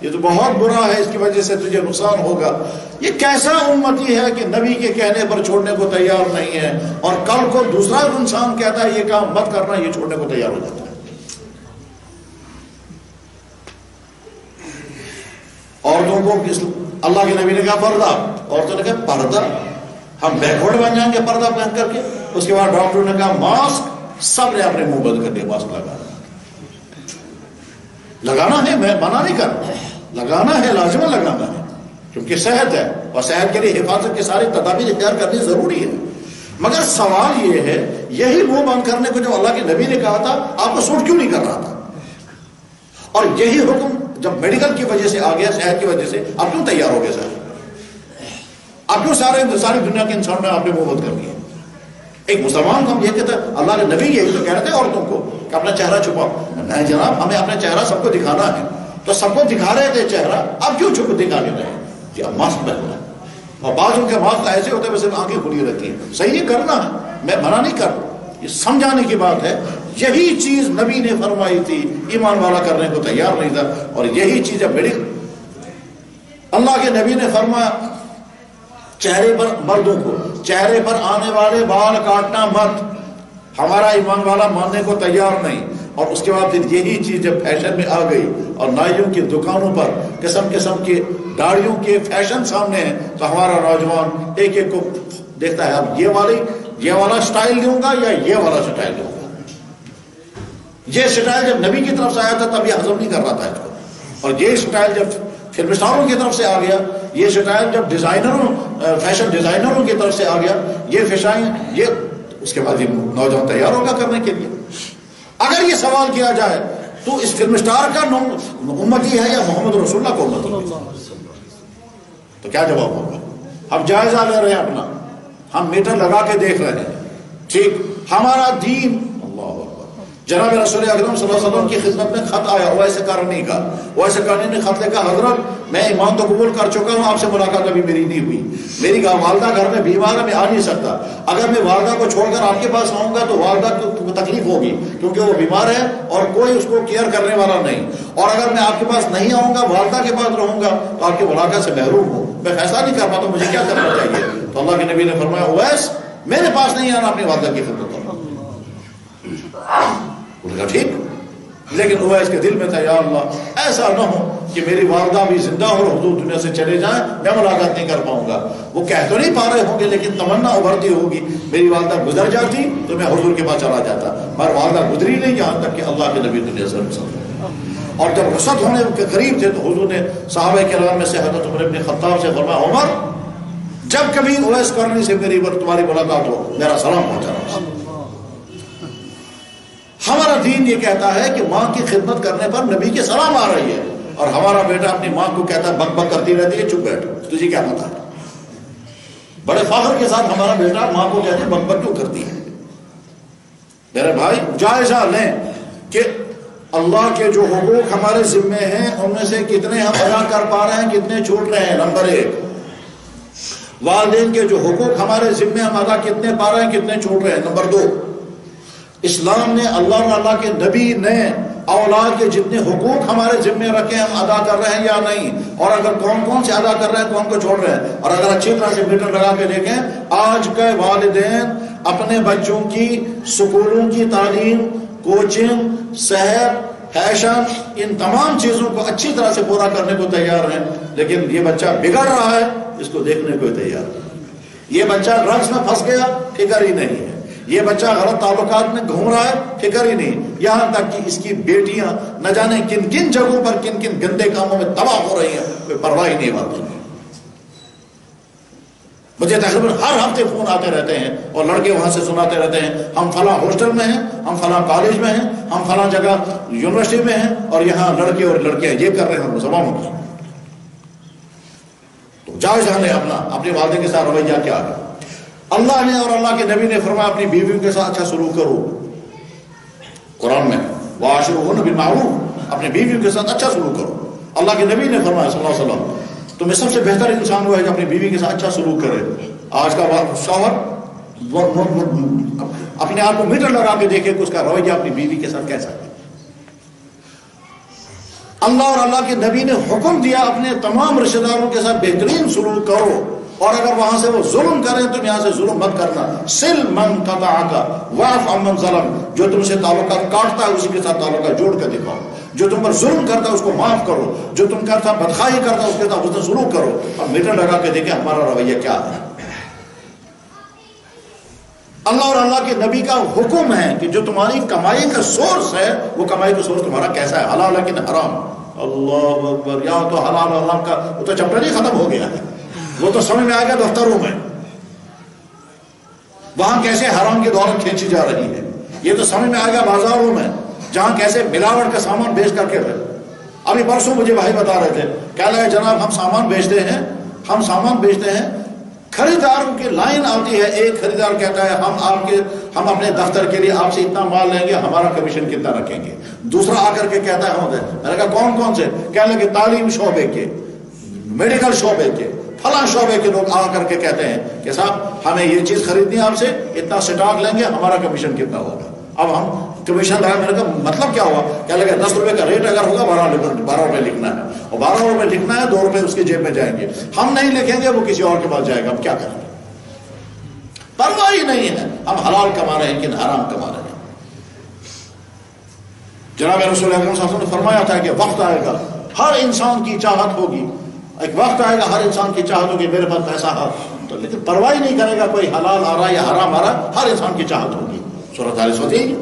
یہ تو بہت برا ہے، اس کی وجہ سے تجھے نقصان ہوگا۔ یہ کیسا امتی ہے کہ نبی کے کہنے پر چھوڑنے کو تیار نہیں ہے، اور کل کو دوسرا انسان کہتا ہے یہ کام مت کرنا، یہ چھوڑنے کو تیار ہو جاتا ہے۔ عورتوں کو اللہ کے نبی نے کہا پردہ، عورتوں نے کہا پردہ، ہم بیکورڈ بن جائیں گے پردہ پہن کر کے۔ اس کے بعد ڈاکٹر نے کہا ماسک، سب نے اپنے منہ بند کر دیا، ماسک لگانا ہے، میں منع نہیں کر رہا، لگانا ہے، لازماً لگانا ہے، کیونکہ صحت ہے، اور صحت کے لیے حفاظت کی ساری تدابیر اختیار کرنی ضروری ہے۔ مگر سوال یہ ہے یہی منہ بند کرنے کو جو اللہ کے نبی نے کہا تھا آپ کو سوٹ کیوں نہیں کر رہا تھا؟ اور یہی حکم جب میڈیکل کی وجہ سے آ گیا، صحت کی وجہ سے، آپ کیوں تیار ہو گئے سر؟ آپ کیوں ساری دنیا کے انسان نے آپ نے منہ بند کر دیا؟ ایک مسلمان کو ہم یہ کہتے ہیں، اللہ کے نبی یہی تو کہہ رہے تھے عورتوں کو کہ اپنا چہرہ چھپاؤ۔ نہیں جناب، ہمیں اپنا چہرہ سب کو دکھانا ہے، تو سب کو دکھا رہے تھے چہرہ، اب کیوں چھپ دکھانے رہے ہیں؟ جی اب ماسک پہننا ہے، اور بعض ان کے ماسک ایسے ہوتے ہیں صرف آنکھیں کھلی رہتی ہیں، صحیح ہے، کرنا ہے، میں منع نہیں کر رہا، یہ سمجھانے کی بات ہے۔ یہی چیز نبی نے فرمائی تھی، ایمان والا کرنے کو تیار نہیں تھا، اور یہی چیز اب میری اللہ کے نبی نے فرمایا چہرے پر، مردوں کو چہرے پر آنے والے بال کاٹنا مت، ہمارا ایمان والا ماننے کو تیار نہیں۔ اور اس کے بعد پھر یہی چیز جب فیشن میں آ گئی اور نائیوں کی دکانوں پر قسم قسم کی داڑھیوں کے فیشن سامنے ہیں، تو ہمارا نوجوان ایک ایک کو دیکھتا ہے اب یہ والا سٹائل دوں گا یا یہ والا سٹائل دوں گا۔ یہ سٹائل جب نبی کی طرف سے آیا تھا تب یہ ہضم نہیں کر رہا تھا اس کو، اور یہ سٹائل جب فلم اسٹاروں کی طرف سے آ گیا، یہ سٹائل جب فیشن ڈیزائنروں کی طرف سے آ گیا، یہ فیشن، یہ اس کے بعد یہ نوجوان تیار ہوگا کرنے کے لیے۔ اگر یہ سوال کیا جائے تو اس فلم اسٹار کا امتی ہے یا محمد رسول اللہ کو امتی ہے، تو کیا جواب ہوگا؟ ہم جائزہ لے رہے ہیں اپنا، ہم میٹر لگا کے دیکھ رہے ہیں، ٹھیک، ہمارا دین، اللہ اکبر، جناب رسول اکرم صلی اللہ علیہ وسلم کی خدمت میں خط آیا، ویسے کرنی کا، ویسے کرنی نے خط لکھا، حضرت میں ایمان تو قبول کر چکا ہوں، آپ سے ملاقات ابھی میری نہیں ہوئی، میری والدہ گھر میں بیمار ہے، میں آ نہیں سکتا، اگر میں والدہ کو چھوڑ کر آپ کے پاس آؤں گا تو والدہ کو تکلیف ہوگی کیونکہ وہ بیمار ہے اور کوئی اس کو کیئر کرنے والا نہیں، اور اگر میں آپ کے پاس نہیں آؤں گا، والدہ کے پاس رہوں گا تو آپ کی ملاقات سے محروم ہوں، میں فیصلہ نہیں کر پاتا مجھے کیا کرنا چاہیے۔ تو اللہ کے نبی نے فرمایا اویس میرے پاس نہیں آنا، اپنی والدہ کی خدمت کرنا۔ ٹھیک، لیکن اویس کے دل میں تھا یا اللہ ایسا نہ ہو کہ میری والدہ بھی زندہ ہو اور حضور دنیا سے چلے جائیں، میں ملاقات نہیں کر پاؤں گا. وہ کہہ تو نہیں پا رہے ہوں گے لیکن تمنا ابھرتی ہوگی میری والدہ گزر جاتی تو میں حضور کے پاس چلا جاتا، مگر والدہ گزری نہیں یہاں تک کہ اللہ کے نبی دنیا سے رخصت. اور جب رخصت ہونے کے قریب تھے تو حضور نے صحابہ کرام میں سے حضرت عمر بن خطاب سے فرمایا، عمر جب کبھی اویس کرنی سے میری تمہاری ملاقات ہو میرا سلام پہنچانا. ہمارا دین یہ کہتا ہے کہ ماں کی خدمت کرنے پر نبی کے سلام آ رہی ہے، اور ہمارا بیٹا اپنی ماں کو کہتا ہے بک بک کرتی رہتی ہے، چپ بیٹھ تجھے کیا پتا. بڑے فخر کے ساتھ ہمارا بیٹا ماں کو کہتے ہیں بک بک کیوں کرتی ہے. میرے بھائی جائزہ لیں کہ اللہ کے جو حقوق ہمارے ذمے ہیں ان میں سے کتنے ہم ادا کر پا رہے ہیں، کتنے چھوٹ رہے ہیں. نمبر 1، والدین کے جو حقوق ہمارے ذمے ہم ادا کتنے پا رہے ہیں، کتنے چھوٹ رہے ہیں. نمبر 2، اسلام نے اللہ اور اللہ کے نبی نے اولاد کے جتنے حقوق ہمارے ذمے رکھے ہم ادا کر رہے ہیں یا نہیں، اور اگر کون کون سے ادا کر رہے ہیں کون کو چھوڑ رہے ہیں. اور اگر اچھی طرح سے میٹر لگا کے دیکھیں، آج کے والدین اپنے بچوں کی سکولوں کی تعلیم، کوچنگ، صحت، فیشن، ان تمام چیزوں کو اچھی طرح سے پورا کرنے کو تیار ہیں، لیکن یہ بچہ بگڑ رہا ہے اس کو دیکھنے کو تیار نہیں. یہ بچہ ڈرگس میں پھنس گیا، فکر ہی نہیں ہے. یہ بچہ غلط تعلقات میں گھوم رہا ہے، فکر ہی نہیں. یہاں تک کہ اس کی بیٹیاں نہ جانے کن کن جگہوں پر کن کن گندے کاموں میں تباہ ہو رہی ہیں، کوئی پرواہ ہی نہیں ہوتی. مجھے تقریباً ہر ہفتے فون آتے رہتے ہیں اور لڑکے وہاں سے سناتے رہتے ہیں، ہم فلاں ہاسٹل میں ہیں، ہم فلاں کالج میں ہیں، ہم فلاں جگہ یونیورسٹی میں ہیں، اور یہاں لڑکے اور لڑکیاں یہ کر رہے ہیں مسلمانوں کی. تو جائزہ لیں اپنے والدین کے ساتھ رویہ کیا ہے. اللہ نے اور اللہ کے نبی نے فرمایا اپنی بیویوں کے ساتھ اچھا سلوک کرو. قرآن میں وَعَاشِرُوهُنَّ بِالْمَعْرُوفِ، اپنے بیویوں کے ساتھ اچھا سلوک کرو. اللہ کے نبی نے فرمایا صلی اللہ علیہ وسلم تو میں سب سے بہتر انسان وہ ہے جو اپنی بیوی کے ساتھ اچھا سلوک کرے. آج کا شوہر اپنے آپ کو میٹر لگا کے دیکھے کہ اس کا رویہ اپنی بیوی کے ساتھ کیسا ہے. اللہ اور اللہ کے نبی نے حکم دیا اپنے تمام رشتہ داروں کے ساتھ بہترین سلوک کرو، اور اگر وہاں سے وہ ظلم کریں تو یہاں سے ظلم مت کرنا. سل من قطعک واعف عمن ظلم، جو تم سے تعلقات کاٹتا ہے اسی کے ساتھ تعلقات جوڑ کر دکھاؤ. جو تم پر ظلم کرتا ہے اس کو معاف کرو، جو تم کرتا بدخواہی کرتا ہے اس کے ساتھ حسن سلوک کرو. اور میٹر لگا کے دیکھیں ہمارا رویہ کیا ہے. اللہ اور اللہ کے نبی کا حکم ہے کہ جو تمہاری کمائی کا سورس ہے وہ کمائی کا سورس تمہارا کیسا ہے، حلال ہے کہ حرام. اللہ اکبر. یہاں تو حلال اور حرام کا وہ تو چپٹر ہی ختم ہو گیا ہے. وہ تو سمجھ میں آئے گا دفتروں میں وہاں کیسے حرام کی دولت کھینچی جا رہی ہے. یہ تو سمجھ میں آئے گا بازاروں میں جہاں کیسے ملاوٹ کا سامان بیچ کر کے رہے. ابھی پرسوں مجھے بھائی بتا رہے تھے، کہہ لگے جناب ہم سامان بیچتے ہیں، خریداروں کی لائن آتی ہے. ایک خریدار کہتا ہے ہم اپنے دفتر کے لیے آپ سے اتنا مال لیں گے، ہمارا کمیشن کتنا رکھیں گے. دوسرا آ کر کے کہتا ہے میں نے کہا کون سے؟ کہنے لگے تعلیم شعبے کے، میڈیکل شعبے کے، فلاں شعبے کے لوگ آ کر کے کہتے ہیں کہ صاحب ہمیں یہ چیز خریدنی ہے آپ سے، اتنا سٹاک لیں گے، ہمارا کمیشن کتنا ہوگا. اب ہم کمیشن لگا. میں نے کہا مطلب کیا ہوا؟ کہنے لگے 10 روپے کا ریٹ اگر ہوگا 12 روپے لکھنا ہے، اور 12 روپے لکھنا ہے، 2 روپے اس کی جیب میں جائیں گے. ہم نہیں لکھیں گے وہ کسی اور کے پاس جائے گا. ہم کیا کریں؟ پرواہ ہی نہیں ہے ہم حلال کما رہے ہیں کہ حرام کما رہے ہیں. جناب رسول اکرم صلی اللہ علیہ وسلم نے فرمایا تھا کہ وقت آئے گا ہر انسان کی چاہت ہوگی، ایک وقت آئے گا ہر انسان کی چاہت ہوگی میرے پاس پیسہ ہے تو، لیکن پرواہ نہیں کرے گا کوئی حلال آ رہا ہے یا حرام آ رہا ہے، ہر انسان کی چاہت ہوگی. سورۃ آل ہوتی.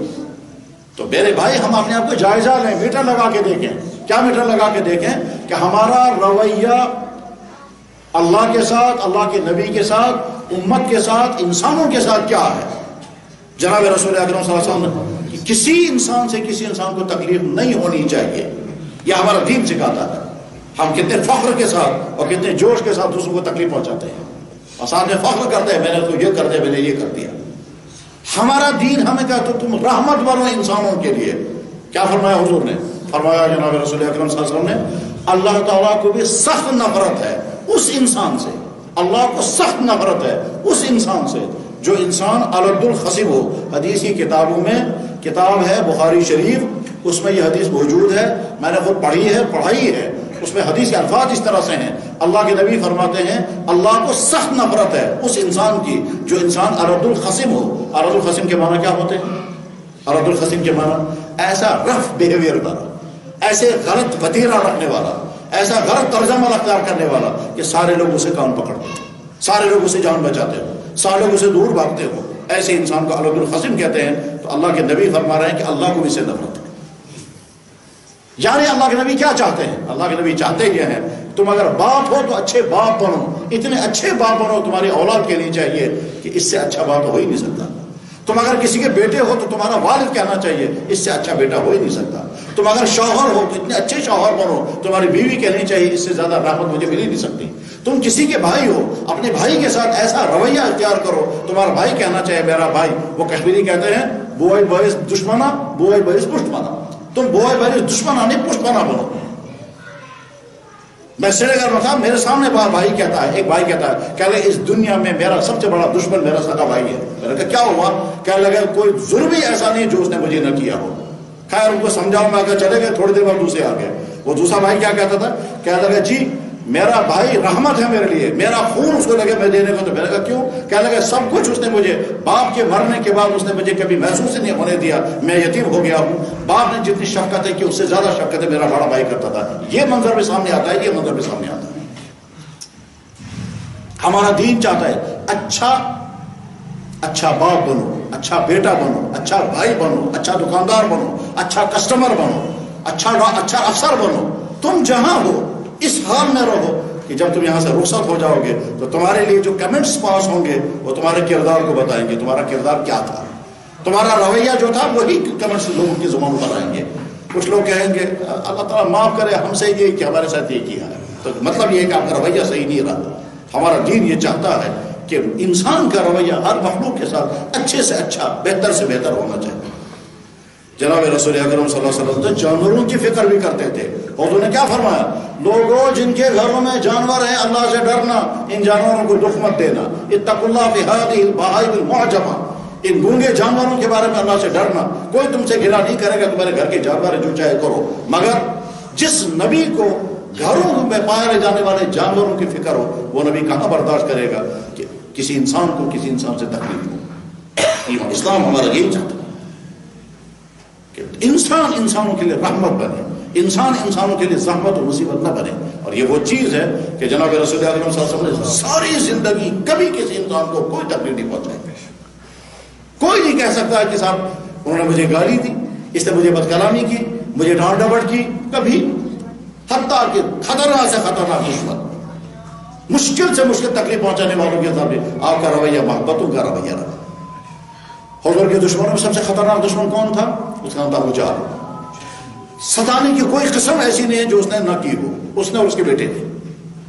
تو میرے بھائی ہم اپنے آپ کو جائزہ لیں، میٹر لگا کے دیکھیں. کیا میٹر لگا کے دیکھیں کہ ہمارا رویہ اللہ کے ساتھ، اللہ کے نبی کے ساتھ، امت کے ساتھ، انسانوں کے ساتھ کیا ہے. جناب رسول اکرم صلی اللہ علیہ وسلم نے کسی انسان کو تکلیف نہیں ہونی چاہیے، یہ ہمارا دین سکھاتا ہے. ہم کتنے فخر کے ساتھ اور کتنے جوش کے ساتھ دوسروں کو تکلیف پہنچاتے ہیں اور ساتھ میں فخر کرتے ہیں میں نے تو یہ کر دیا، میں نے یہ کر دیا. ہمارا دین ہمیں کہا تو تم رحمت بنو انسانوں کے لیے. کیا فرمایا حضور نے؟ فرمایا جناب رسول اکرم صلی اللہ علیہ وسلم نے اللہ تعالیٰ کو بھی سخت نفرت ہے اس انسان سے، اللہ کو سخت نفرت ہے اس انسان سے جو انسان الد الخصب ہو. حدیث کی کتابوں میں کتاب ہے بخاری شریف، اس میں یہ حدیث موجود ہے، میں نے خود پڑھائی ہے. اس میں حدیث کے الفاظ اس طرح سے ہیں. اللہ کے نبی فرماتے ہیں اللہ کو سخت نفرت ہے اس انسان کی جو انسان الد الخصم ہو. الد الخصم کے معنی کیا ہوتے ہیں؟ الد الخصم کے معنی ایسا رف بیہیویئر والا، ایسے غلط وتیرہ رکھنے والا، ایسا غلط طرز عمل اختیار کرنے والا کہ سارے لوگ اسے کان پکڑتے ہیں، سارے لوگ اسے جان بچاتے ہو، سارے لوگ اسے دور بھاگتے ہو، ایسے انسان کو الگ الخصم کہتے ہیں۔ تو اللہ کے نبی فرما رہے ہیں کہ اللہ کو بھی سے نفرت ہے۔ یعنی اللہ کے نبی کیا چاہتے ہیں؟ اللہ کے نبی چاہتے یہ ہیں تم اگر باپ ہو تو اچھے باپ بنو، اتنے اچھے باپ بنو تمہاری اولاد کے لیے چاہیے کہ اس سے اچھا باپ ہو ہی نہیں سکتا۔ تم اگر کسی کے بیٹے ہو تو تمہارا والد کہنا چاہیے اس سے اچھا بیٹا ہو ہی نہیں سکتا۔ تم اگر شوہر ہو تو اتنے اچھے شوہر بنو، تمہاری بیوی کہنی چاہیے اس سے زیادہ رحمت مجھے مل ہی نہیں سکتی۔ تم کسی کے بھائی ہو، اپنے بھائی کے ساتھ ایسا رویہ اختیار کرو تمہارا بھائی کہنا چاہے میرا بھائی، وہ کشمیری کہتے ہیں بوئے باعث دشمنا بوئے باعث پشت بنا، تم بوئے باعث دشمنا نہیں پشت بنا بنو۔ میں سرے گھر میں تھا، میرے سامنے بھائی کہتا ہے، ایک بھائی کہتا ہے کہ اس دنیا میں میرا سب سے بڑا دشمن میرا سگا بھائی ہے۔ میں نے کہا کیا ہوا؟ کہنے لگا کوئی ظلم ہی ایسا نہیں جو اس نے مجھے نہ کیا ہو۔ خیر ان کو سمجھاؤ، میں کہا چلے گئے، تھوڑی دیر بعد دوسرے آ گئے۔ وہ دوسرا بھائی کیا کہتا تھا؟ کہنے لگا جی میرا بھائی رحمت ہے میرے لیے، میرا خون اس کو لگے میں دینے کو۔ تو میں نے کہا کیوں؟ کہنے لگا سب کچھ اس نے مجھے، باپ کے مرنے کے بعد اس نے مجھے کبھی محسوس نہیں ہونے دیا میں یتیم ہو گیا ہوں۔ باپ نے جتنی شفقت کی اس سے زیادہ شفقت میرا بڑا بھائی کرتا تھا۔ یہ منظر بھی سامنے آتا ہے، یہ منظر بھی سامنے آتا ہے۔ ہمارا دین چاہتا ہے اچھا باپ بنو، اچھا بیٹا بنو، اچھا بھائی بنو، اچھا دکاندار بنو، اچھا کسٹمر بنو، اچھا افسر بنو۔ تم جہاں ہو اس حال میں رہو کہ جب تم یہاں سے رخصت ہو جاؤ گے تو تمہارے لیے جو کمنٹس پاس ہوں گے وہ تمہارے کردار کو بتائیں گے، تمہارا کردار کیا تھا، تمہارا رویہ جو تھا وہی کمنٹس لوگوں کی زبان پر آئیں گے۔ کچھ لوگ کہیں گے اللہ تعالیٰ معاف کرے ہم سے یہ کہ ہمارے ساتھ یہ کیا ہے، تو مطلب یہ ہے کہ آپ کا رویہ صحیح نہیں رہا۔ ہمارا دین یہ چاہتا ہے کہ انسان کا رویہ ہر مخلوق کے ساتھ اچھے سے اچھا، بہتر سے بہتر ہونا چاہیے۔ جناب رسول اکرم صلی اللہ علیہ وسلم تو جانوروں کی فکر بھی کرتے تھے۔ حضور نے کیا فرمایا؟ لوگوں جن کے گھروں میں جانور ہیں اللہ سے ڈرنا، ان جانوروں کو دکھ مت دینا۔ اتقوا اللہ بہذہ البہائم المعجمہ، ان گونگے جانوروں کے بارے میں اللہ سے ڈرنا۔ کوئی تم سے گلا نہیں کرے گا، تمہارے گھر کے جانور جو چاہے کرو، مگر جس نبی کو گھروں میں پائے جانے والے جانوروں کی فکر ہو وہ نبی کہاں برداشت کرے گا کہ کسی انسان کو کسی انسان سے تکلیف ہو؟ اسلام ہمارا یہی چاہتا ہے کہ انسان انسانوں کے لیے رحمت بنے، انسان انسانوں کے لیے زحمت و مصیبت نہ بنے۔ اور یہ وہ چیز ہے کہ جناب رسول اکرم صلی اللہ علیہ وسلم نے ساری زندگی کبھی کسی انسان کو کوئی تکلیف نہیں پہنچائی۔ کوئی نہیں کہہ سکتا کہ صاحب انہوں نے مجھے گالی دی، اس نے مجھے بد کلامی کی، مجھے ڈانٹ ڈپٹ کی، کبھی۔ حتیٰ کہ خطرناک سے خطرناک دشمن، مشکل سے مشکل تکلیف پہنچانے والوں کے سامنے آپ کا رویہ محبتوں کا رویہ رہا۔ حضور کے دشمنوں میں سب سے خطرناک دشمن کون تھا؟ اس کا نام تھا ابو جہل۔ ستانے کی کوئی قسم ایسی نہیں ہے جو اس نے نہ کی ہو، اس نے اور اس کے بیٹے نے۔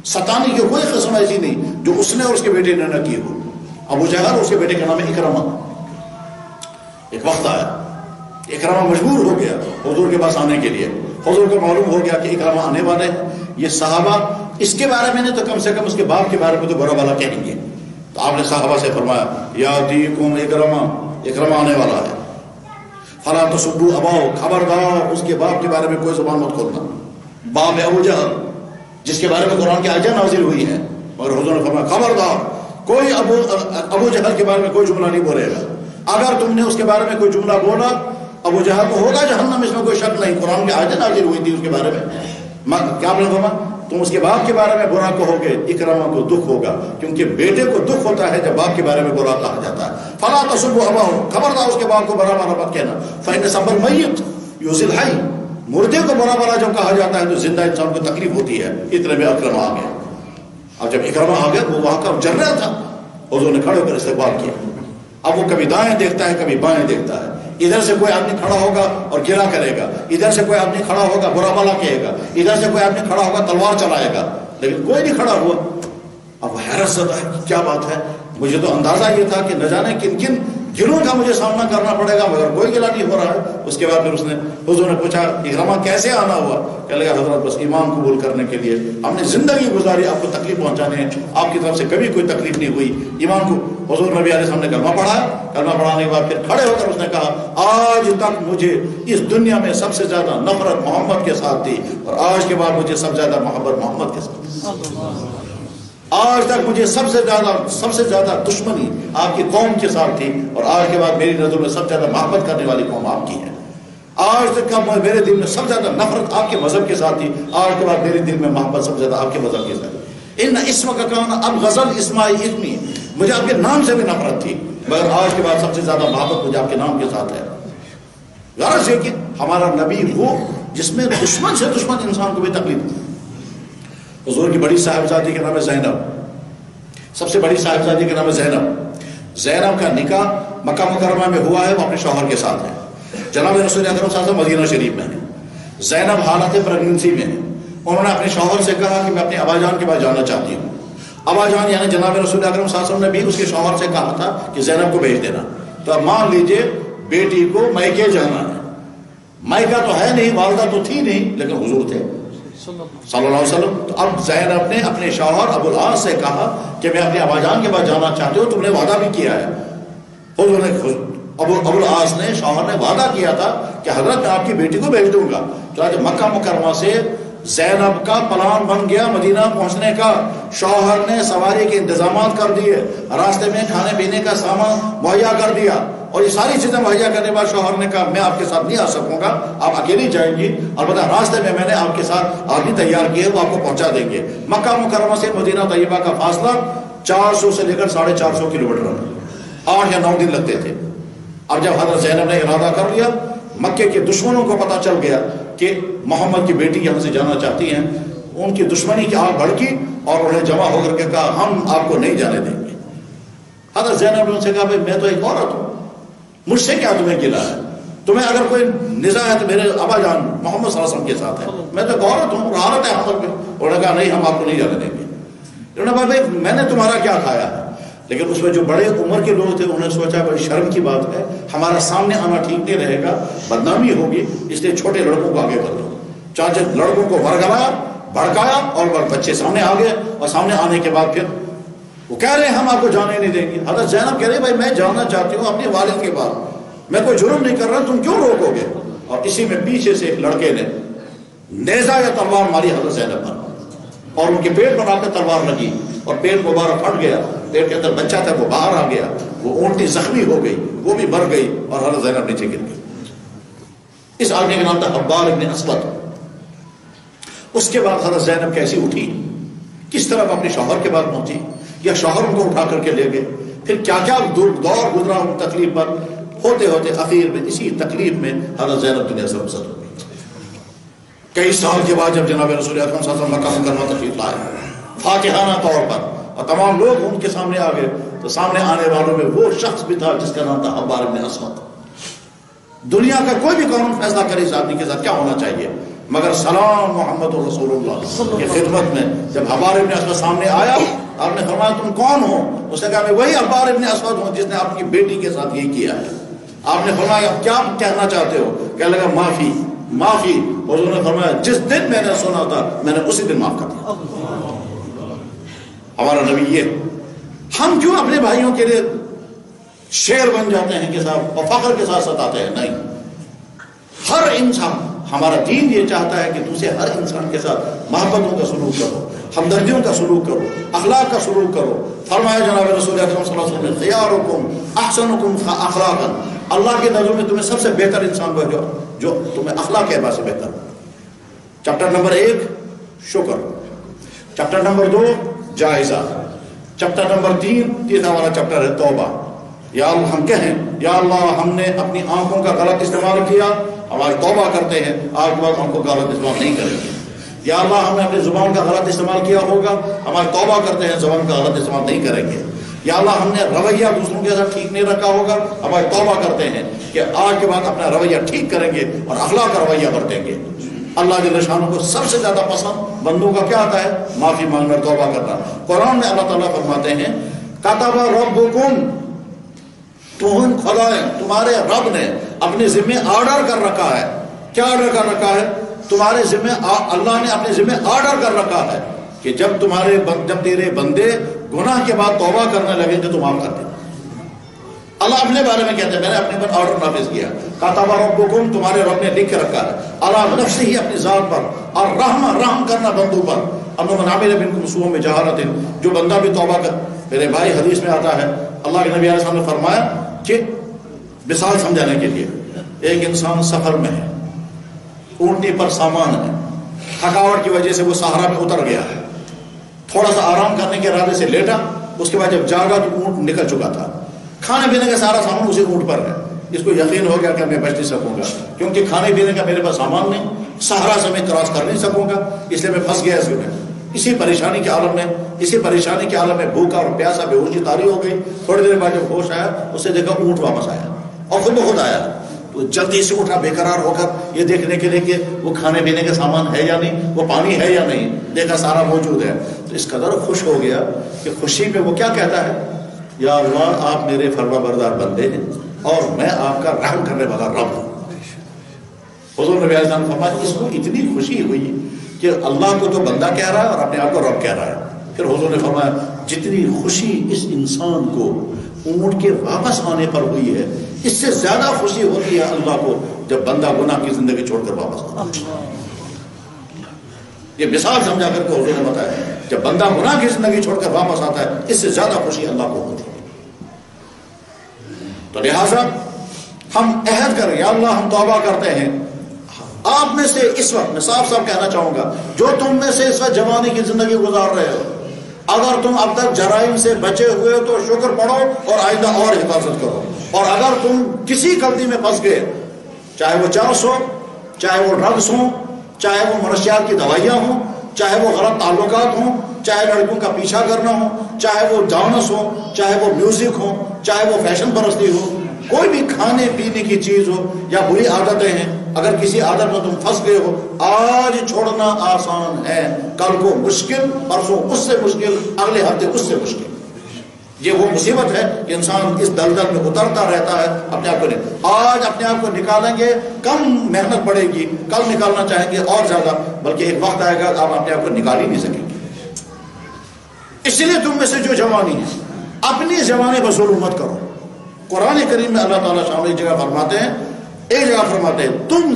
ستانے کی کوئی قسم ایسی نہیں جو اس نے اور اس کے بیٹے نے نہ کی ہو۔ ابو جہل اور اس کے بیٹے کا نام ہے اکرمہ۔ ایک وقت آیا اکرمہ مجبور ہو گیا حضور کے پاس آنے کے لیے۔ حضور کو معلوم ہو گیا کہ اکرمہ آنے والے ہیں، یہ صحابہ اس کے بارے میں نہیں تو کم سے کم اس کے باپ کے بارے میں تو برا بھلا کہیں گے۔ تو آپ نے صحابہ سے فرمایا یاتیکم اکرمہ، اکرمہ آنے والا ہے، فلا تسبوا اباہ، خبردار اس کے باپ کے بارے میں کوئی زبان مت کھولنا۔ باپ ابو جہل جس کے بارے میں قرآن کی آیتیں نازل ہوئی ہیں، مگر حضور نے فرمایا خبردار کوئی ابو جہل کے بارے میں کوئی جملہ نہیں بولے گا۔ اگر تم نے اس کے بارے میں کوئی جملہ بولا ابو جہل کو ہوگا جہنم، اس میں کوئی شک نہیں۔ قرآن کی آیتیں نازل ہوئی تھی اس کے بارے میں، کیا آپ نے فرمایا تم اس کے باپ کے بارے میں برا کہو گے، اکرمہ کو دکھ ہوگا، کیونکہ بیٹے کو دکھ ہوتا ہے جب باپ کے بارے میں برا کہا جاتا ہے۔ فلا تسبوا اباہ، خبردار اس کے باپ کو برا بھلا مت کہنا۔ فإن سب المیت یؤذی الحی، مردے کو برا بھلا جب کہا جاتا ہے تو زندہ انسان کو تکلیف ہوتی ہے۔ اتنے میں اکرمہ آ گیا۔ اب جب اکرمہ آ گیا وہ وہاں کا جنرل تھا، حضور نے کھڑے ہو کر استقبال کیا۔ اب وہ کبھی دائیں دیکھتا ہے کبھی بائیں دیکھتا ہے، ادھر سے کوئی آدمی کھڑا ہوگا اور گرا کرے گا، ادھر سے کوئی آدمی کھڑا ہوگا برا بھلا کہے گا، ادھر سے کوئی آدمی کھڑا ہوگا تلوار چلائے گا، لیکن کوئی نہیں کھڑا ہوا۔ اب حیرت زدہ ہے کیا بات ہے، مجھے تو اندازہ یہ تھا کہ نہ جانے کن کن گنوں کا مجھے سامنا کرنا پڑے گا، مگر کوئی گلا نہیں ہو رہا ہے۔ اس کے بعد پھر اس نے حضور نے پوچھا اکرمہ کیسے آنا ہوا؟ کہنے لگا حضرت بس ایمان قبول کرنے کے لیے ہم نے زندگی گزاری، آپ کو تکلیف پہنچانے ہیں، آپ کی طرف سے کبھی کوئی تکلیف نہیں ہوئی، ایمان کو۔ حضور نبی علیہ السلام نے کلمہ پڑھا، کلمہ پڑھانے کے بعد پھر کھڑے ہو کر اس نے کہا آج تک مجھے اس دنیا میں سب سے زیادہ نفرت محمد کے ساتھ تھی، اور آج کے بعد مجھے سب سے زیادہ محبت محمد کے ساتھ۔ آج تک مجھے سب سے زیادہ دشمنی آپ کی قوم کے ساتھ تھی، اور آج کے بعد میری نظر میں سب سے زیادہ محبت کرنے والی قوم آپ کی ہے۔ آج تک کا میرے دل میں سب سے زیادہ نفرت آپ کے مذہب کے ساتھ تھی، آج کے بعد میرے دل میں محبت سب سے زیادہ آپ کے مذہب کے ساتھ۔ ان اسم کا کہنا اب غزل اسمائی اسمی، مجھے آپ کے نام سے بھی نفرت تھی، مگر آج کے بعد سب سے زیادہ محبت مجھے آپ کے نام کے ساتھ ہے۔ غرض یہ کہ ہمارا نبی وہ جس میں دشمن سے دشمن انسان کو بھی تکلیف دی۔ حضور کی بڑی صاحبزادی کا نام ہے زینب، سب سے بڑی صاحبزادی کا نام ہے زینب۔ زینب کا نکاح مکہ مکرمہ میں ہوا ہے، وہ اپنے شوہر کے ساتھ ہے۔ جناب رسول اکرم صلی اللہ علیہ وسلم مدینہ شریف میں ہے، زینب حالت پریگننسی میں ہے۔ انہوں نے اپنے شوہر سے کہا کہ میں اپنے ابا جان کے پاس جانا چاہتی ہوں۔ ابا جان یعنی جناب رسول اکرم صلی اللہ علیہ وسلم نے بھی اس کے شوہر سے کہا تھا کہ زینب کو بھیج دینا۔ تو اب مان لیجئے بیٹی کو میکے جانا ہے، میکہ تو ہے نہیں، والدہ تو تھی نہیں، لیکن حضور تھے صلی اللہ علیہ وسلم۔ تو اب زینب نے اپنے شوہر ابو العاص سے کہا کہ میں اپنے ابا جان کے پاس جانا چاہتی ہوں، تم نے وعدہ بھی کیا ہے۔ حضور نے ابو العاص نے شوہر نے وعدہ کیا تھا کہ حضرت میں آپ کی بیٹی کو بھیج دوں گا۔ چنانچہ مکہ مکرمہ سے زینب کا پلان بن گیا مدینہ پہنچنے کا۔ شوہر نے سواری کے انتظامات کر دیے، راستے میں کھانے پینے کا سامان مہیا کر دیا، اور یہ ساری چیزیں مہیا کرنے کے بعد شوہر نے کہا میں آپ کے ساتھ نہیں آ سکوں گا، آپ اکیلی جائیں گی، البتہ راستے میں نے آپ کے ساتھ آدمی تیار کیے وہ آپ کو پہنچا دیں گے۔ مکہ مکرمہ سے مدینہ طیبہ کا فاصلہ 400 سے لے کر 450 کلومیٹر، 8 یا 9 دن لگتے تھے۔ اب جب حضرت زینب نے ارادہ کر لیا، مکے کے دشمنوں کو پتہ چل گیا کہ محمد کی بیٹی یہاں سے جانا چاہتی ہیں، ان کی دشمنی کی آگ بھڑکی اور انہیں جمع ہو کر کے کہا ہم آپ کو نہیں جانے دیں گے۔ حضرت زینب نے ان سے کہا بھائی میں تو ایک عورت ہوں، مجھ سے کیا تمہیں گلا ہے؟ تمہیں اگر کوئی نزاع ہے تو میرے ابا جان محمد صلی اللہ علیہ وسلم کے ساتھ ہے، میں تو ایک عورت ہوں، حالت ہے حمل میں۔ انہوں نے کہا نہیں ہم آپ کو نہیں جانے دیں گے۔ انہوں نے کہا بھائی میں نے تمہارا کیا کھایا ہے؟ لیکن اس میں جو بڑے عمر کے لوگ تھے انہوں نے سوچا بڑی شرم کی بات ہے، ہمارا سامنے آنا ٹھیک نہیں رہے گا، بدنامی ہوگی، اس لیے چھوٹے لڑکوں کو آگے کر دو۔ چانچہ لڑکوں کو ورگلایا، بھڑکایا، اور بچے سامنے آ گئے، اور سامنے آنے کے بعد پھر وہ کہہ رہے ہیں ہم آپ کو جانے نہیں دیں گے۔ حضرت زینب کہہ رہے بھائی میں جانا چاہتی ہوں اپنے والد کے پاس، میں کوئی جرم نہیں کر رہا، تم کیوں روکو گے؟ اور اسی میں پیچھے سے ایک لڑکے نے نیزہ یا تلوار ماری حضرت زینب پر، اور ان کے پیٹ پر آ کے تلوار لگی اور پیٹ مبارک پھٹ گیا، پیٹ کے اندر بچہ تھا وہ باہر آ گیا، وہ اونٹی زخمی ہو گئی، وہ بھی مر گئی، اور حضرت زینب نیچے گر گئی۔ اس آدمی کا نام تھا حبار ابن اسود۔ اس کے بعد حضرت زینب کیسی اٹھی، کس طرح اپنے شوہر کے بعد پہنچی، یا شوہر ان کو اٹھا کر کے لے گئے، پھر کیا کیا دور گزرا ان تکلیف پر، ہوتے ہوتے اخیر میں اسی تکلیف میں حضرت زینب دنیا سے رخصت ہو گئی۔ کئی سال کے بعد جب جناب رسول اکرم صلی اللہ علیہ وسلم مکہ مکرمہ تشریف لائے فاتحانہ طور پر، اور تمام لوگ ان کے سامنے آ گئے، تو سامنے آنے والوں میں وہ شخص بھی تھا جس کا نام تھا حبار ابن اسود۔ دنیا کا کوئی بھی قانون فیصلہ کرے اس آدمی کے ساتھ کیا ہونا چاہیے، مگر سلام محمد رسول اللہ کی خدمت میں جب حبار ابن اسود سامنے آیا، آپ نے فرمایا تم کون ہو؟ اس نے کہا میں وہی حبار ابن اسود ہوں جس نے آپ کی بیٹی کے ساتھ یہ کیا ہے۔ آپ نے فرمایا کیا کہنا چاہتے ہو؟ کہنے لگا معافی معافی۔ اور انہوں نے فرمایا جس دن میں نے سنا تھا میں نے اسی دن معاف کر دیا۔ ہمارا نبی یہ، ہم کیوں اپنے بھائیوں کے لیے شیر بن جاتے ہیں کہ صاحب اور فخر کے ساتھ ستاتے ہیں؟ نہیں، ہر انسان، ہمارا دین یہ چاہتا ہے کہ دوسرے ہر انسان کے ساتھ محبتوں کا سلوک کرو، ہمدردیوں کا سلوک کرو، اخلاق کا سلوک کرو۔ فرمایا جناب رسول اکرم صلی اللہ علیہ وسلم نے خیارکم احسنکم اخلاقا، اللہ کی نظر میں تمہیں سب سے بہتر انسان وہ جو تمہیں اخلاق کے اعتبار سے بہتر۔ چیپٹر نمبر 1 شکر، چیپٹر نمبر 2 جائزہ، چیپٹر نمبر 3 تیسرا والا چیپٹر ہے توبہ۔ یا اللہ ہم کہیں یا اللہ ہم نے اپنی آنکھوں کا غلط استعمال کیا، ہماری توبہ کرتے ہیں آج کے بعد ہم کو غلط استعمال نہیں کریں گے۔ یا اللہ ہم نے اپنی زبان کا غلط استعمال کیا ہوگا، ہماری توبہ کرتے ہیں زبان کا غلط استعمال نہیں کریں گے۔ یا اللہ ہم نے رویہ دوسروں کے ساتھ ٹھیک نہیں رکھا ہوگا، ہماری توبہ کرتے ہیں کہ آج کے بعد اپنا رویہ ٹھیک کریں گے اور اخلاق کا رویہ برتیں گے۔ اللہ جل شانہ کو سب سے زیادہ پسند بندوں کا کیا آتا ہے؟ معافی مانگنا، توبہ کرنا۔ قرآن میں اللہ تعالیٰ فرماتے ہیں کتب ربکم، خدا تمہارے رب نے اپنے ذمہ آرڈر کر رکھا ہے۔ کیا آرڈر کر رکھا ہے؟ تمہارے ذمہ اللہ نے اپنے ذمہ آرڈر کر رکھا ہے کہ جب تیرے بندے گناہ کے بعد توبہ کرنے لگیں گے تو معاف کر دیں۔ اللہ اپنے بارے میں کہتے ہیں میں نے اپنے پر آرڈر نافذ کیا۔ کتب ربکم، تمہارے رب نے لکھ کے رکھا ہے، علی نفسہ ہی، اپنی ذات پر، اور رحم کرنا بندوں پر، انہ من عمل منکم سوءا بجہالۃ، جو بندہ بھی توبہ کر۔ میرے بھائی حدیث میں آتا ہے اللہ کے نبی علیہ السلام نے فرمایا کہ مثال سمجھانے کے لیے ایک انسان سفر میں ہے، اونٹنی پر سامان ہے، تھکاوٹ کی وجہ سے وہ صحرا میں اتر گیا، تھوڑا سا آرام کرنے کے ارادے سے لیٹا، اس کے بعد جب جاگا تو اونٹ نکل چکا تھا، کھانے پینے کا سارا سامان اسی اونٹ پر ہے، اس کو یقین ہو گیا کہ میں بچ نہیں سکوں گا کیونکہ کھانے پینے کا میرے پاس سامان نہیں، صحرا سے میں کراس کر نہیں سکوں گا، اس لیے میں پھنس گیا اس میں۔ اسی پریشانی کے عالم میں بھوکا اور پیاسا بے ہوشی طاری ہو گئی۔ تھوڑی دیر بعد جب ہوش آیا، اسے دیکھا اونٹ واپس آیا اور خود بخود آیا، تو جلدی سے اٹھا بے قرار ہو کر یہ دیکھنے کے لیے کہ وہ کھانے پینے کا سامان ہے یا نہیں، وہ پانی ہے یا نہیں، دیکھا سارا موجود ہے، تو اس قدر خوش ہو گیا کہ خوشی میں وہ کیا کہتا ہے، یا اللہ آپ میرے فرما بردار بندے ہیں اور میں آپ کا رحم کرنے والا رب ہوں۔ حضور نبی علیہ السلام فرمایا اس کو اتنی خوشی ہوئی کہ اللہ کو تو بندہ کہہ رہا ہے اور اپنے آپ کو رب کہہ رہا ہے۔ پھر حضور نے فرمایا جتنی خوشی اس انسان کو اونٹ کے واپس آنے پر ہوئی ہے، اس سے زیادہ خوشی ہوتی ہے اللہ کو جب بندہ گناہ کی زندگی چھوڑ کر واپس آتا ہے۔ یہ مثال سمجھا کر کے حضور نے بتایا جب بندہ گناہ کی زندگی چھوڑ کر واپس آتا ہے، اس سے زیادہ خوشی اللہ کو ہوتی ہے۔ تو لہٰذا ہم عہد کریں، یا اللہ ہم توبہ کرتے ہیں، آپ میں سے اس وقت میں صاف صاف کہنا چاہوں گا، جو تم میں سے اس وقت جوانی کی زندگی گزار رہے ہو، اگر تم اب تک جرائم سے بچے ہوئے ہو تو شکر پڑھو اور آئندہ اور حفاظت کرو، اور اگر تم کسی غلطی میں پھنس گئے، چاہے وہ چرس ہو، چاہے وہ ڈرگس ہوں، چاہے وہ منشیات کی دوائیاں ہوں، چاہے وہ غلط تعلقات ہوں، چاہے لڑکوں کا پیچھا کرنا ہو، چاہے وہ ڈانس ہو، چاہے وہ میوزک ہو، چاہے وہ فیشن پرستی ہو، کوئی بھی کھانے پینے کی چیز ہو یا بری عادتیں ہیں، اگر کسی عادت میں تم پھنس گئے ہو، آج چھوڑنا آسان ہے، کل کو مشکل، پرسوں اس سے مشکل، اگلے ہفتے اس سے مشکل۔ یہ وہ مصیبت ہے کہ انسان اس دلدل میں اترتا رہتا ہے، اپنے آپ کو نہیں، آج اپنے آپ کو نکالیں گے کم محنت پڑے گی، کل نکالنا چاہیں گے اور زیادہ، بلکہ ایک وقت آئے گا آپ اپنے آپ کو نکال ہی نہیں سکیں گے۔ اس لیے تم میں سے جو جوانی ہے اپنی جوانی پر ظلم مت کرو۔ قرآن کریم میں اللہ تعالیٰ شامل ایک جگہ فرماتے ہیں تم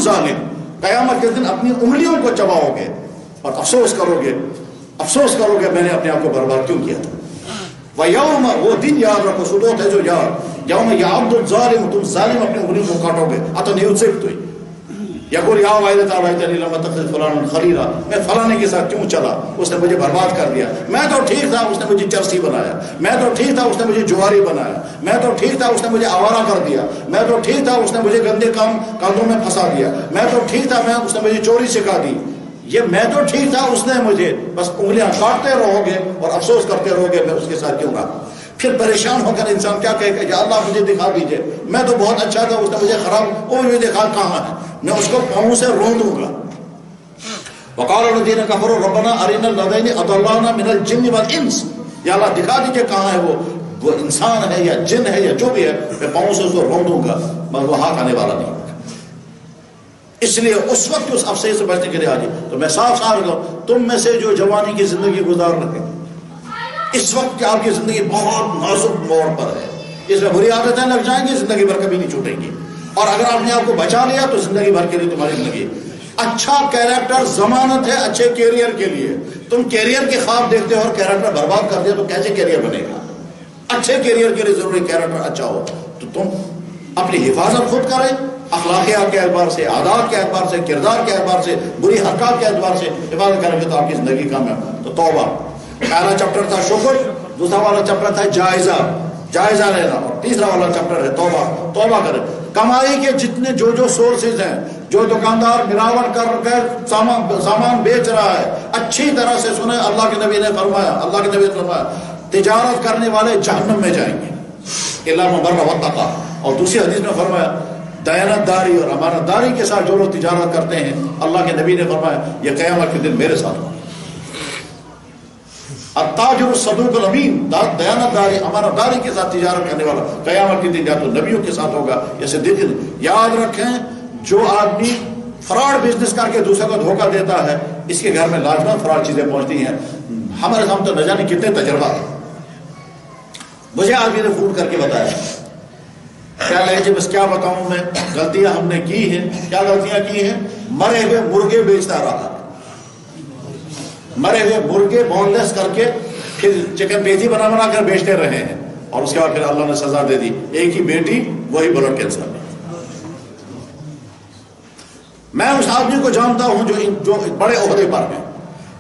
ظالم قیامت کے دن اپنی انگلیوں کو چباؤ گے اور افسوس کرو گے میں نے اپنے آپ کو برباد کیوں کیا تھا۔ وَيَوْمَ وہ دن یاد رکھو، سدوت ہے جو یاد، یوم یعض الظالم، تم ظالم اپنی انگلیوں کو کاٹو گے، یقول یا ویلتی لیتنی لم اتخذ فلانا خلیلا، میں فلانے کے ساتھ کیوں چلا، اس نے مجھے برباد کر دیا، میں تو ٹھیک تھا اس نے مجھے چرسی بنایا، میں تو ٹھیک تھا اس نے مجھے جواری بنایا، میں تو ٹھیک تھا اس نے مجھے آوارہ کر دیا، میں تو ٹھیک تھا اس نے مجھے گندے کاموں میں پھنسا دیا، میں تو ٹھیک تھا اس نے مجھے چوری سکھا دی، یہ میں تو ٹھیک تھا اس نے مجھے، بس انگلیاں کاٹتے رہو گے اور افسوس کرتے رہو گے میں اس کے ساتھ کیوں رہا۔ پھر پریشان ہو کر انسان کیا کہے گا، یا اللہ مجھے دکھا دیجئے، میں تو بہت اچھا تھا اس نے مجھے خراب، وہ مجھے دکھا کہاں ہے، میں اس کو پاؤں سے روندوں گا۔ وقال الذين كفروا ربنا ارنا الذين اضلانا من الجن والانس، یا اللہ دکھا دیجئے کہاں ہے وہ انسان ہے یا جن ہے یا جو بھی ہے، میں پاؤں سے اس کو روندوں گا، مگر وہ ہاتھ آنے والا نہیں۔ اس لیے اس وقت اس افسے سے بچنے کے لیے آجائے، تو میں صاف کہوں تم میں سے جو جوانی کی زندگی گزار رہے ہیں، اس وقت کہ آپ کی زندگی بہت نازک موڑ پر ہے، اس میں بری عادتیں لگ جائیں گی، زندگی بھر کبھی نہیں چھوٹیں گی، اور اگر آپ نے آپ کو بچا لیا تو زندگی بھر کے لیے تمہاری زندگی۔ اچھا کیریکٹر ضمانت ہے اچھے کیریئر کے لیے، تم کیریئر کے خواب دیکھتے ہو اور کیریکٹر برباد کر دیا تو کیسے کیریئر بنے گا؟ اچھے کیریئر کے لیے ضروری کیریکٹر اچھا ہو، تو تم اپنی حفاظت خود کریں، اخلاقیات کے اعتبار سے، عادات کے اعتبار سے، کردار کے اعتبار سے، بری حرکات کے اعتبار سے حفاظت کریں گے تو آپ کی زندگی کامیاب۔ تو توبہ پہلا چیپٹر تھا شکر، دوسرا والا چیپٹر تھا جائزہ لینا، اور تیسرا والا چیپٹر ہے توبہ کریں۔ کمائی کے جتنے جو سورسز ہیں، جو دکاندار ملاوٹ کر کے سامان بیچ رہا ہے، اچھی طرح سے سنیں، اللہ کے نبی نے فرمایا تجارت کرنے والے جہنم میں جائیں گے الا من بر واتقى، اور دوسری حدیث میں فرمایا دیانت داری اور امانت داری کے ساتھ جو لوگ تجارت کرتے ہیں، اللہ کے نبی نے فرمایا یہ قیامت کے دن میرے ساتھ ہوگا۔ التاجر الصدوق الامین، دیانت داری امانت داری کے ساتھ تجارت کرنے والا قیامت کے دن یا تو نبیوں کے ساتھ ہوگا یا صدیق۔ یاد رکھیں جو آدمی فراڈ بزنس کر کے دوسرے کو دھوکہ دیتا ہے، اس کے گھر میں لازماً فراڈ چیزیں پہنچتی ہیں۔ ہمارے سامنے تو نہ جانے کتنے تجربات ہیں۔ مجھے آدمی نے فون کر کے بتایا، کیا لگے جی بس کیا بتاؤں میں، غلطیاں ہم نے کی ہیں۔ کیا غلطیاں کی ہیں؟ مرے ہوئے مرغے بیچتا رہا، مرے ہوئے مرغے بون لیس کر کے پھر چکن پیزی بنا کر بیچتے رہے ہیں، اور اس کے بعد پھر اللہ نے سزا دے دی، ایک ہی بیٹی وہی بلڈ کینسر میں۔ میں اس آدمی کو جانتا ہوں جو بڑے عہدے پر ہیں.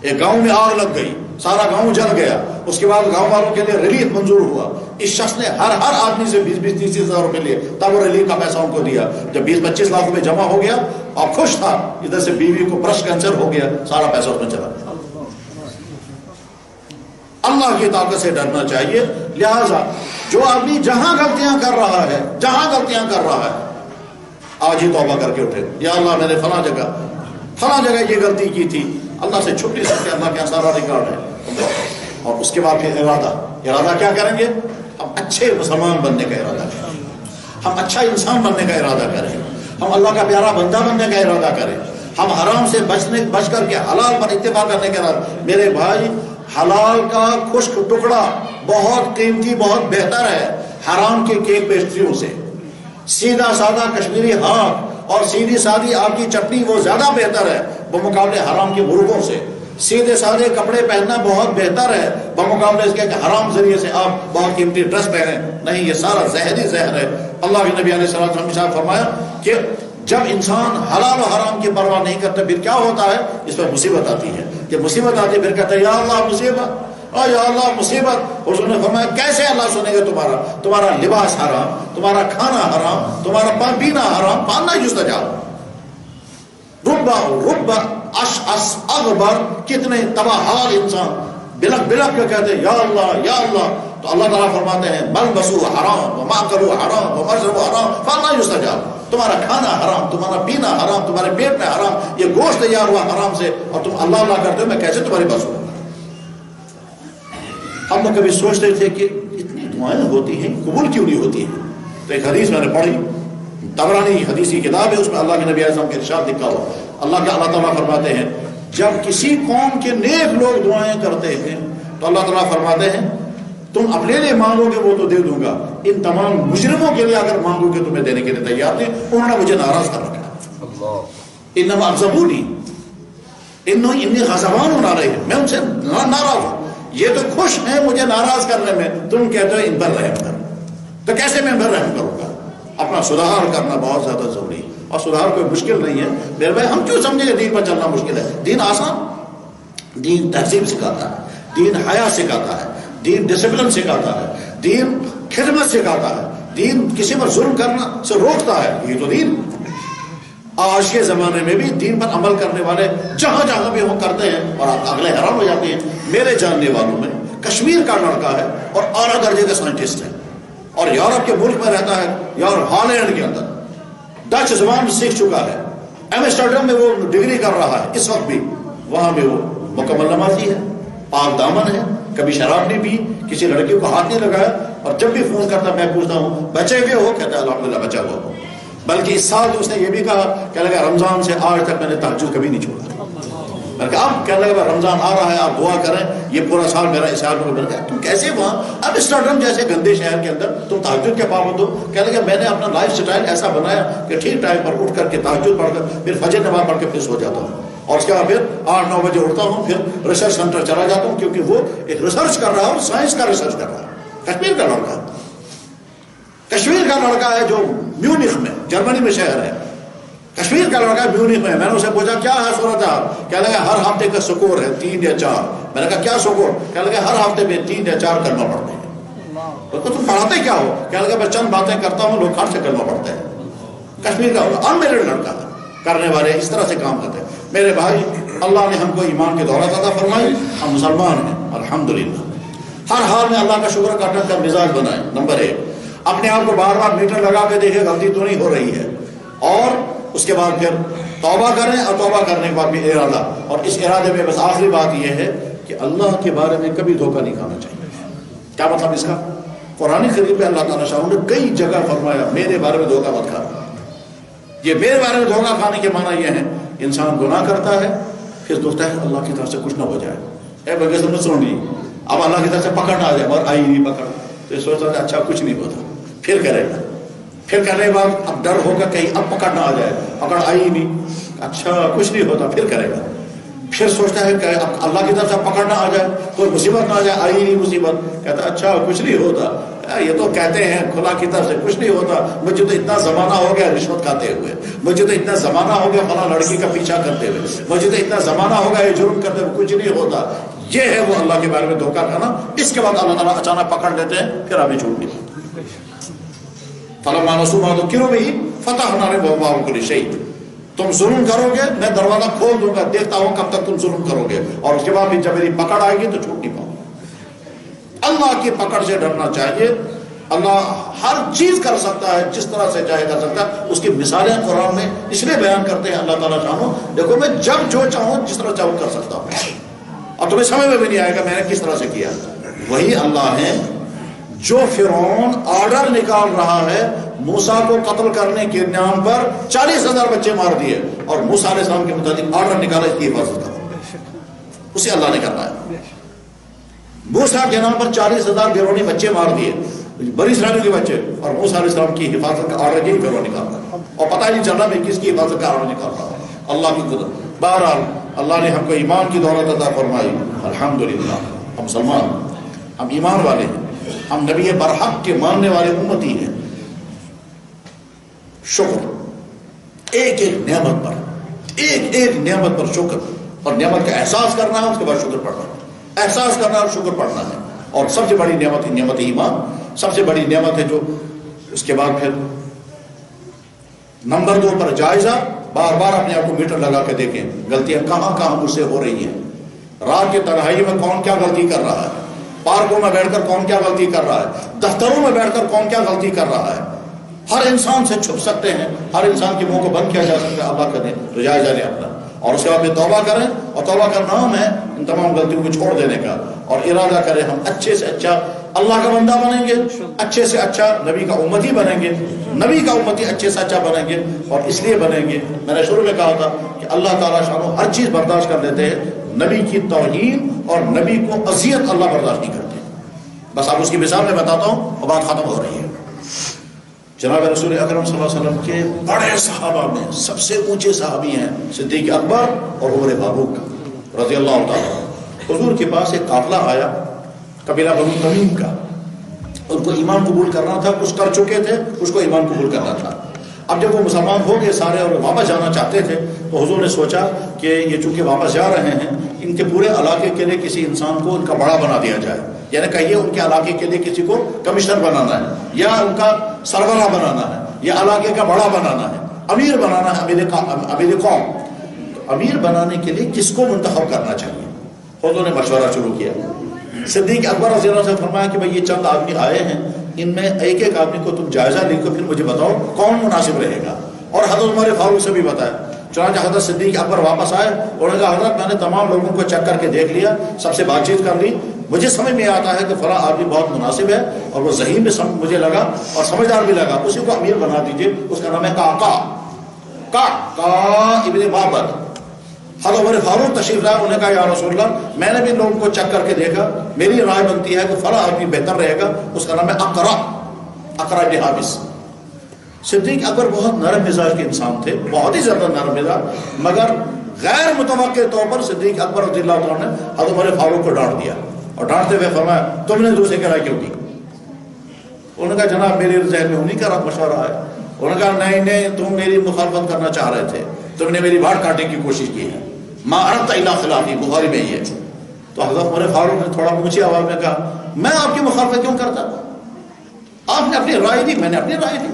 ایک گاؤں میں آگ لگ گئی, سارا گاؤں جل گیا, اس کے بعد گاؤں والوں کے لیے ریلیف منظور ہوا. اس شخص نے ہر آدمی سے 20-30 ہزار روپے لیے, تب وہ ریلیف کا پیسہ ان کو دیا. جب 20-25 لاکھ روپے جمع ہو گیا اور خوش تھا, ادھر سے بیوی کو برسٹ کینسر ہو گیا, سارا پیسہ اس میں چلا. اللہ کی طاقت سے ڈرنا چاہیے. لہذا جو آدمی جہاں غلطیاں کر رہا ہے آج ہی توبہ کر کے اٹھے. یا اللہ میں نے فلاں جگہ یہ غلطی کی تھی. اللہ سے چھپ نہیں سکتے, اللہ کے سارا ریکارڈ ہے. اور اس کے بعد پھر ارادہ کیا کریں گے؟ ہم اچھے مسلمان بننے کا ارادہ کریں, ہم اچھا انسان بننے کا ارادہ کریں, ہم اللہ کا پیارا بندہ بننے کا ارادہ کریں, ہم حرام سے بچ کر کے حلال پر اتفاق کرنے کا ارادہ. میرے بھائی, حلال کا خشک ٹکڑا بہت قیمتی, بہت بہتر ہے حرام کے کیک پیسٹریوں سے. سیدھا سادہ کشمیری ہاتھ اور سیدھی سادی آپ کی چٹنی وہ زیادہ بہتر ہے بمقابلے حرام کے مرغوں سے. سیدھے سادے کپڑے پہننا بہت بہتر ہے بمقابلے اس کے کہ حرام ذریعے سے آپ بہت قیمتی ڈریس پہنے. نہیں, یہ سارا زہری زہر ہے. اللہ کے نبی علیہ السلام نے فرمایا کہ جب انسان حلال و حرام کی پرواہ نہیں کرتا پھر کیا ہوتا ہے؟ اس پر مصیبت آتی ہے. جب مصیبت آتی ہے پھر کہتا ہے یا اللہ مصیبت, یا اللہ مصیبت. حضور نے فرمایا کیسے اللہ سنے گا تمہارا لباس حرام, تمہارا کھانا حرام, تمہارا پینا حرام, پاننا یستجاب. رب اشعث اغبر, کتنے تباہ حال انسان بلک کے کہتے ہیں یا اللہ. تو اللہ تعالیٰ فرماتے ہیں ملبسو حرام وماکلو حرام ومشربو حرام فانا یستجاب. تمہارا کھانا حرام, تمہارا پینا حرام, تمہارے پیٹ میں حرام, یہ گوشت تیار ہوا حرام سے, اور تم اللہ کرتے ہو, میں کیسے تمہاری بات سنوں؟ ہم لوگ کبھی سوچتے تھے کہ اتنی دعائیں ہوتی ہیں, قبول کیوں نہیں ہوتی ہیں؟ تو ایک حدیث میں نے پڑھی, طبرانی حدیث کی کتاب ہے, اس میں اللہ کے نبی اعظم کے ارشاد لکھا ہوا. اللہ تعالیٰ فرماتے ہیں جب کسی قوم کے نیک لوگ دعائیں کرتے ہیں تو اللہ تعالیٰ فرماتے ہیں تم اپنے لیے مانگو گے وہ تو دے دوں گا, ان تمام مجرموں کے لیے اگر مانگو گے تمہیں دینے کے لیے تیار نہیں. انہوں نے مجھے ناراض کر رکھا. انما اغضبونی انی غضبان آ رہے ہیں, میں ان سے ناراض ہوں. یہ تو خوش ہیں مجھے ناراض کرنے میں, تم کہتے ہو ان پر رحم کر. تو کیسے میں ان پر رحم کروں گا؟ اپنا سدھار کرنا بہت زیادہ ضروری ہے, اور سدھار کوئی مشکل نہیں ہے میرے بھائی. ہم کیوں سمجھے کہ دین پر چلنا مشکل ہے؟ دین آسان. دین تہذیب سکھاتا ہے, دین حیا سکھاتا ہے, دین ڈسپلن سکھاتا ہے, دین خدمت سکھاتا ہے, دین کسی پر ظلم کرنا سے روکتا ہے. یہ تو دین. آج کے زمانے میں بھی دین پر عمل کرنے والے جہاں بھی وہ کرتے ہیں اور اگلے حیران ہو جاتے ہیں. میرے جاننے والوں میں کشمیر کا لڑکا ہے اور اعلیٰ درجے کا سائنٹسٹ ہے, اور یورپ کے ملک میں رہتا ہے, ہالینڈ کے اندر ڈچ زبان سیکھ چکا ہے. ایمسٹرڈم میں وہ ڈگری کر رہا ہے اس وقت بھی. وہاں بھی وہ مکمل نمازی ہے, پاک دامن ہے, کبھی شراب نہیں پی, کسی لڑکی کو ہاتھ نہیں لگایا, اور جب بھی فون کرتا میں پوچھتا ہوں بچے ہوئے ہو, کہتا ہے الحمدللہ بچا ہوا ہو. بلکہ اس سال اس نے یہ بھی کہا کہ لگا رمضان سے آج تک میں نے تہجد کبھی نہیں چھوڑا. بلکہ اب کہنے لگا رمضان آ رہا ہے آپ دعا کریں, یہ پورا سال میرا اس حال میں گزر گیا. تم کیسے وہاں اب اسٹارڈم جیسے گندے شہر کے اندر تم تہجد کے پابند ہو؟ کہنے لگا میں نے اپنا لائف سٹائل ایسا بنایا کہ ٹھیک ٹائم پر اٹھ کر کے تہجد پڑھ کر پھر فجر نماز پڑھ کے پھر سو جاتا ہوں, اور اس کے بعد پھر 8-9 بجے اٹھتا ہوں, پھر ریسرچ سینٹر چلا جاتا ہوں, کیونکہ وہ ایک ریسرچ کر رہا ہے اور سائنس کا ریسرچ کر رہا ہے. کشمیر کا لڑکا ہے جو میونخ میں, جرمنی میں شہر ہے, کشمیر کا لڑکا میونخ میں. میں نے اسے پوچھا کیا ہے صورت حال؟ کہنے لگا ہر ہفتے کا سکور ہے 3 یا 4. میں نے کہا کیا سکور؟ کہنے لگا ہر ہفتے میں 3 یا 4 کلمہ پڑھتے ہیں. تو تم پڑھاتے کیا ہو؟ کہنے لگا میں چند باتیں کرتا ہوں, لوگ ہر سے کلمہ پڑھتے ہیں. کشمیر کا انمیرڈ لڑکا ہے, کرنے والے اس طرح سے کام کرتے ہیں. میرے بھائی اللہ نے ہم کو ایمان کی دولت عطا فرمائی, ہم مسلمان ہیں الحمدللہ. ہر حال میں اللہ کا شکر کرنے کا مزاج بنائیں. نمبر 1, اپنے آپ کو بار بار میٹر لگا کے دیکھیں غلطی تو نہیں ہو رہی ہے, اور اس کے بعد پھر توبہ کریں, اور توبہ کرنے کے بعد بھی ارادہ. اور اس ارادے میں بس آخری بات یہ ہے کہ اللہ کے بارے میں کبھی دھوکہ نہیں کھانا چاہیے. کیا مطلب اس کا؟ قرآن کریم میں اللہ تعالیٰ شاہ نے کئی جگہ فرمایا میرے بارے میں دھوکہ مت کھانا. یہ میرے بارے میں دھوکہ کھانے کے معنی یہ ہے انسان گناہ کرتا ہے پھر سوچتا ہے اللہ کی طرف سے کچھ نہ ہو جائے, اے بغیر سمجھ سن لی, اب اللہ کی طرف سے پکڑ نہ آ جائے, اور آئی نہیں پکڑ, تو یہ سوچتا ہے اچھا کچھ نہیں ہوتا, پھر کرے گا. پھر کرنے کے بعد اب ڈر ہوگا کہیں اب پکڑ نہ آ جائے, پکڑ آئی نہیں, اچھا کچھ نہیں ہوتا, پھر کرے گا. پھر سوچتا ہے کہ اب اللہ کی طرف سے پکڑ نہ آ جائے, کوئی مصیبت نہ آ جائے, آئی نہیں مصیبت, کہتا اچھا کچھ نہیں ہوتا, یہ تو کہتے ہیں کھلا کی طرف سے کچھ نہیں ہوتا، مجھے تو اتنا زمانہ ہو گیا رشوت کھاتے ہوئے، مجھے تو اتنا زمانہ ہو گیا فلاں لڑکی کا پیچھا کرتے ہوئے، مجھے تو اتنا زمانہ ہو گیا یہ جرم کرتے ہوئے، کچھ نہیں ہوتا. یہ ہے وہ اللہ کے بارے میں دھوکہ کھانا. اس کے بعد اللہ تعالیٰ اچانک پکڑ لیتے ہیں، پھر ابھی چھوٹ نہیں. فلما نسوا ما ذکروا به فتحنا ابواب كل شيء. تم ظلم کرو گے میں دروازہ کھول دوں گا، دیکھتا ہوں کب تک تم ظلم کرو گے، اور اس کے بعد جب میری پکڑ آئے گی تو چھوٹ نہیں پاؤں. اللہ کی پکڑ سے ڈرنا چاہیے. اللہ ہر چیز کر سکتا ہے، جس طرح سے چاہے کر سکتا ہے. اس کی مثالیں قرآن میں اس لیے بیان کرتے ہیں اللہ تعالیٰ جانو دیکھو میں جب جو چاہوں جس طرح چاہوں کر سکتا ہوں، اور تمہیں سمجھ میں بھی نہیں آئے گا میں نے کس طرح سے کیا. وہی اللہ ہے جو فرعون آرڈر نکال رہا ہے موسیٰ کو قتل کرنے کے نام پر 40,000 بچے مار دیے، اور موسیٰ علیہ السلام کے متعلق آرڈر نکالا اس کی حفاظت کا، اسے اللہ نے کرنا ہے. موسیٰ کے نام پر 40,000 بیرونی بچے مار دیے، بنی اسرائیل کے بچے، اور موسیٰ علیہ السلام کی حفاظت کا آرڈر یہی فرعون نکال رہا ہے، اور پتہ ہی نہیں چل رہا میں کس کی حفاظت کا آرڈر نکال رہا ہوں. اللہ کی قدرت. بہرحال اللہ نے ہم کو ایمان کی دولت عطا فرمائی، الحمدللہ. ہم مسلمان، ہم ایمان والے ہیں، ہم نبی برحق کے ماننے والے امتی ہیں. شکر ایک ایک نعمت پر، ایک ایک نعمت پر شکر، اور نعمت کا احساس کرنا ہے، اس کے بعد شکر پڑھنا ہے، احساس کرنا اور شکر پڑھنا ہے. اور سب سے بڑی نعمت ہے نعمت ایمان، سب سے بڑی نعمت ہے جو اس کے بعد پھر نمبر 2 پر جائزہ. بار بار اپنے آپ کو میٹر لگا کے دیکھیں غلطیاں کہاں کہاں مجھ سے ہو رہی ہیں. رات کی تنہائی میں کون کیا غلطی کر رہا ہے، پارکوں میں بیٹھ کر کون کیا غلطی کر رہا ہے، دفتروں میں بیٹھ کر کون کیا غلطی کر رہا ہے. ہر انسان سے چھپ سکتے ہیں، ہر انسان کے منہ کو بند کیا جا سکتا ہے. اللہ کریں تو جائزہ لیں اپنا، اور اس کے بعد میں توبہ کریں، اور توبہ کا نام ہے ان تمام غلطیوں کو چھوڑ دینے کا، اور ارادہ کریں ہم اچھے سے اچھا اللہ کا بندہ بنیں گے، اچھے سے اچھا نبی کا امتی بنیں گے، نبی کا امتی اچھے سے اچھا بنیں گے. اور اس لیے بنیں گے، میں نے شروع میں کہا تھا کہ اللہ تعالیٰ شانو ہر چیز برداشت کر لیتے ہیں، نبی کی توہین اور نبی کو اذیت اللہ برداشت نہیں کرتے. بس اب اس کی مثال میں بتاتا ہوں اور بات ختم ہو رہی ہے. جناب رسول اکرم صلی اللہ علیہ وسلم کے بڑے صحابہ میں سب سے اونچے صحابی ہیں صدیق اکبر اور عمر فاروق رضی اللہ تعالیٰ. حضور کے پاس ایک قافلہ آیا قبیلہ بنو تمیم کا، ان کو ایمان قبول کرنا تھا، کچھ کر چکے تھے، اس کو ایمان قبول کرنا تھا. اب جب وہ مسلمان ہو گئے سارے اور واپس جانا چاہتے تھے تو حضور نے سوچا کہ یہ چونکہ واپس جا رہے ہیں ان کے پورے علاقے کے لیے کسی انسان کو ان کا بڑا بنا دیا جائے، یعنی کہیے ان کے علاقے کے لیے کسی کو کمشنر بنانا ہے، یا ان کا سربراہ بنانا ہے، یا علاقے کا بڑا بنانا ہے، امیر بنانا ہے، امیر قوم. امیر بنانے کے لیے کس کو منتخب کرنا چاہیے؟ حضور نے مشورہ شروع کیا. صدیق اکبر رضی اللہ عنہ سے فرمایا کہ بھائی یہ چند آدمی آئے ہیں، ان میں ایک ایک آدمی کو تم جائزہ لے کر پھر مجھے بتاؤ کون مناسب رہے گا. اور حضرت عمر فاروق سے بھی بتایا. چنانچہ حضرت صدیق اکبر واپس آئے، انہوں نے کہا حضرت میں نے تمام لوگوں کو چیک کر کے دیکھ لیا، سب سے بات چیت کر لی، مجھے سمجھ میں آتا ہے کہ فلاں آدمی بہت مناسب ہے، اور وہ ذہین بھی مجھے لگا اور سمجھدار بھی لگا، اسی کو امیر بنا دیجیے. اس کا نام ہے کا ابن معبد. حضرت عمر فاروق تشریف لائے، انہوں نے کہا یا رسول اللہ میں نے بھی لوگوں کو چیک کر کے دیکھا، میری رائے بنتی ہے کہ فلاں آدمی بہتر رہے گا، اس کا نام ہے اقرا بن حابس. صدیق اکبر بہت نرم مزاج کے انسان تھے، بہت ہی زیادہ نرم مزاج، مگر غیر متوقع طور پر صدیق اکبر رضی اللہ عنہ نے حضرت عمر فاروق کو ڈانٹ دیا، اور ڈانٹتے ہوئے فرمایا تم نے دوسرے کی رائے کیوں کی؟ انہوں نے کہا جناب میرے ذہن میں انہیں کا مشورہ ہے. انہوں نے کہا نہیں تم میری مخالفت کرنا چاہ رہے تھے، تم نے میری بات کاٹنے کی کوشش کی ہے. ما اردت الا خلافی، بخاری میں یہ. تو حضرت عمر فاروق نے تھوڑا اونچی آواز میں کہا میں آپ کی مخالفت کیوں کرتا؟ آپ نے اپنی رائے دی، میں نے اپنی رائے دی.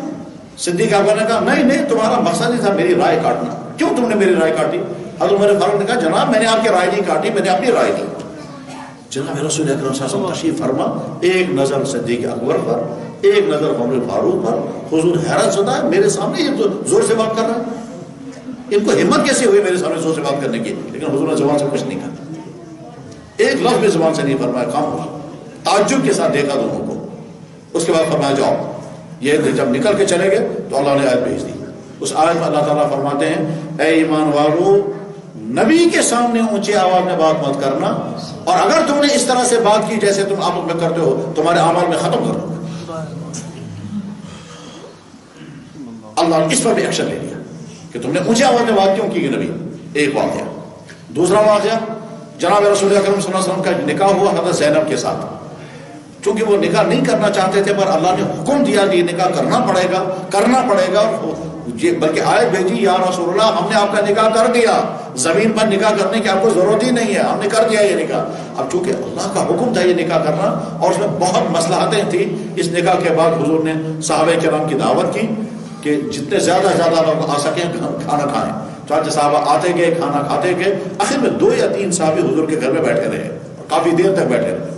صدیق اکبر نے کہا نہیں تمہارا مقصد ہی تھا میری رائے کاٹنا، کیوں تم نے میری رائے کاٹی؟ حضرت عمر فاروق نے کہا جناب میں نے آپ کی رائے نہیں کاٹی، میں نے اپنی رائے دی. جناب رسول اکرم صلی اللہ علیہ وسلم تشریف فرما، ایک نظر صدیق اکبر پر، ایک نظر عمر فاروق پر. حضور حیرت زدہ ہے، میرے سامنے یہ تو زور سے بات کر رہا ہے، ان کو ہمت کیسے ہوئی میرے سامنے زور سے بات کرنے کی؟ لیکن حضور نے زبان سے کچھ نہیں کہا، ایک لفظ بھی زبان سے نہیں فرمایا، خاموش. تعجب کے ساتھ دیکھا دونوں کو. اس کے بعد فرمایا جاؤ. یہ جب نکل کے چلے گئے تو اللہ نے آیت بھیج دی. اس آیت میں اللہ تعالیٰ فرماتے ہیں اے ایمان والو نبی کے سامنے اونچی آواز میں بات مت کرنا، اور اگر تم نے اس طرح سے بات کی جیسے تم آپس میں کرتے ہو تمہارے اعمال میں ختم کر دو. اللہ نے اس پر بھی ایکشن لے لیا کہ تم نے اونچی آواز میں بات کیوں کی نبی. ایک واقعہ. دوسرا واقعہ جناب رسول اکرم صلی اللہ علیہ وسلم کا نکاح ہوا حضرت زینب کے ساتھ. چونکہ وہ نکاح نہیں کرنا چاہتے تھے، پر اللہ نے حکم دیا کہ یہ نکاح کرنا پڑے گا، بلکہ آیت بھیجی یا رسول اللہ ہم نے آپ کا نکاح کر دیا، زمین پر نکاح کرنے کی آپ کو ضرورت ہی نہیں ہے، ہم نے کر دیا یہ نکاح۔ اب چونکہ اللہ کا حکم تھا یہ نکاح کرنا، اور اس میں بہت مصلحتیں تھیں، اس نکاح کے بعد حضور نے صحابہ کرام کی دعوت کی کہ جتنے زیادہ لوگ آ سکیں کھانا کھائیں۔ چنانچہ صحابہ آتے گئے، کھانا کھاتے گئے، آخر میں 2 یا 3 صحابی حضور کے گھر میں بیٹھے رہے، کافی دیر تک بیٹھے رہے۔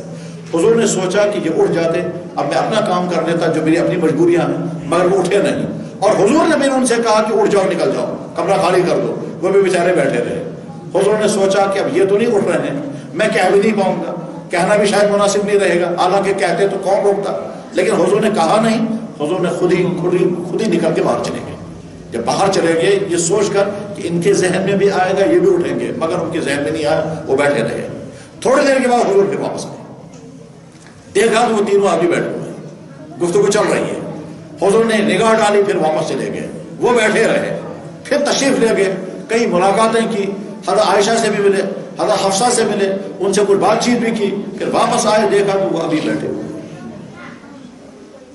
حضور نے سوچا کہ یہ اٹھ جاتے، اب میں اپنا کام کر لیتا جو میری اپنی مجبوریاں ہیں، مگر وہ اٹھے نہیں، اور حضور نے بھی ان سے کہا کہ اٹھ جاؤ، نکل جاؤ، کمرہ خالی کر دو، وہ بھی بیچارے بیٹھے رہے۔ حضور نے سوچا کہ اب یہ تو نہیں اٹھ رہے ہیں، میں کہہ بھی نہیں پاؤں گا، کہنا بھی شاید مناسب نہیں رہے گا، حالانکہ کہتے تو کون روکتا، لیکن حضور نے کہا نہیں، حضور نے خود ہی نکل کے باہر چلے گئے۔ جب باہر چلے گئے یہ سوچ کر کہ ان کے ذہن میں بھی آئے گا یہ بھی اٹھیں گے، مگر ان کے ذہن میں نہیں آیا، وہ بیٹھے رہے۔ تھوڑی دیر کے بعد حضور پھر واپس آئے، دیکھا تو وہ تینوں آدمی بیٹھے ہوئے ہیں، گفتگو چل رہی ہے۔ حضور نے نگاہ ڈالی، پھر واپس چلے گئے، وہ بیٹھے رہے، پھر تشریف لے گئے، کئی ملاقاتیں کی، حضرت عائشہ سے بھی ملے، حضرت حفصہ سے ملے، ان سے کچھ بات چیت بھی کی، پھر واپس آئے، دیکھا تو وہ ابھی بیٹھے ہوئے۔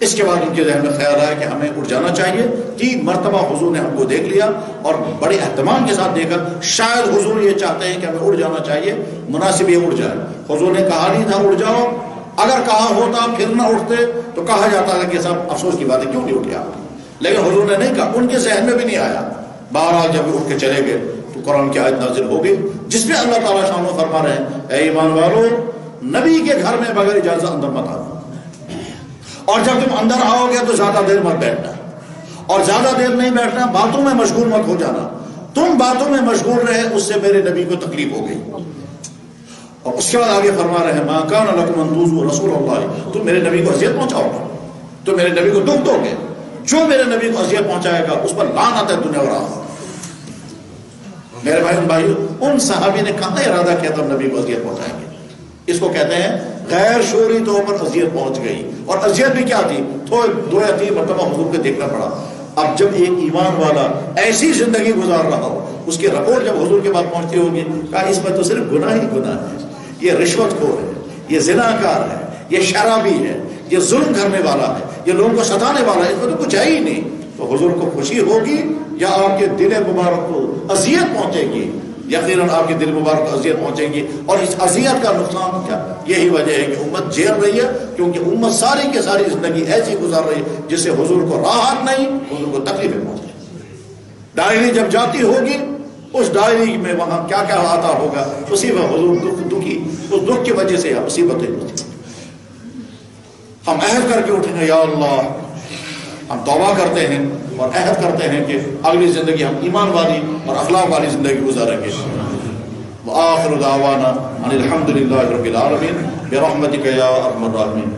اس کے بعد ان کے ذہن میں خیال آیا کہ ہمیں اٹھ جانا چاہیے۔ 3 مرتبہ حضور نے ہم کو دیکھ لیا اور بڑے اہتمام کے ساتھ دیکھا، شاید حضور یہ چاہتے ہیں کہ ہمیں اٹھ جانا چاہیے، مناسب یہ اٹھ جائے۔ حضور نے کہا نہیں تھا اٹھ جاؤ، اگر کہا ہوتا پھر نہ اٹھتے تو کہا جاتا ہے کہ صاحب افسوس کی بات ہے، کیوں نہیں اٹھے آپ، لیکن حضور نے نہیں کہا، ان کے ذہن میں بھی نہیں آیا۔ بہرحال جب وہ اٹھ کے چلے گئے تو قرآن کی آیت نازل ہو گئی جس میں اللہ تعالیٰ شان و فرما رہے ہیں، اے ایمان والو، نبی کے گھر میں بغیر اجازت اندر مت آنا، اور جب تم اندر آؤ گے تو زیادہ دیر مت بیٹھنا، اور زیادہ دیر نہیں بیٹھنا، باتوں میں مشغول مت ہو جانا، تم باتوں میں مشغول رہے اس سے میرے نبی کو تکلیف ہو گئی۔ اور اس کے بعد آگے فرما رہے ہیں، ما کان لکم ان تؤذوا رسول اللہ، تم میرے نبی کو اذیت پہنچاؤ گے، تم میرے نبی کو دکھ دو گے، جو میرے نبی کو اذیت پہنچائے گا اس پر لعنت ہے دنیا اور آخرت۔ میرے بھائیو، ان صحابی نے کہاں ارادہ کیا تھا نبی کو اذیت پہنچائیں گے؟ اس کو کہتے ہیں غیر شعوری طور پر اذیت پہنچ گئی، اور اذیت بھی کیا تھی، 2 یا 3 مرتبہ حضور کو دیکھنا پڑا۔ اب جب ایک ایمان والا ایسی زندگی گزار رہا ہو، اس کی رپورٹ جب حضور کے پاس پہنچتی ہوگی، کہا اس میں تو صرف گناہ ہی گناہ ہے، یہ رشوت خور ہے، یہ زناکار ہے، یہ شرابی ہے، یہ ظلم کرنے والا ہے، یہ لوگوں کو ستانے والا ہے، اس میں تو کچھ ہے ہی نہیں، تو حضور کو خوشی ہوگی یا آپ کے دل مبارک کو اذیت پہنچے گی؟ یقیناً آپ کے دل مبارک کو اذیت پہنچے گی، اور اس اذیت کا نقصان کیا؟ یہی وجہ ہے کہ امت جھیل رہی ہے، کیونکہ امت ساری کی ساری زندگی ایسی گزار رہی ہے جس سے حضور کو راحت نہیں، حضور کو تکلیفیں پہنچ رہی۔ ڈائری جب جاتی ہوگی، اس ڈائری میں وہاں کیا کیا آتا ہوگا، اسی میں حضور دکھی، اس دکھ کی وجہ سے مصیبتیں ہوتی۔ ہم عہد کر کے اٹھیں گے، یا اللہ، ہم توبہ کرتے ہیں اور عہد کرتے ہیں کہ اگلی زندگی ہم ایمان والی اور اخلاق والی زندگی گزاریں گے۔ وآخر دعوانا ان الحمد للہ رب العالمین برحمتک یا ارحم الراحمین۔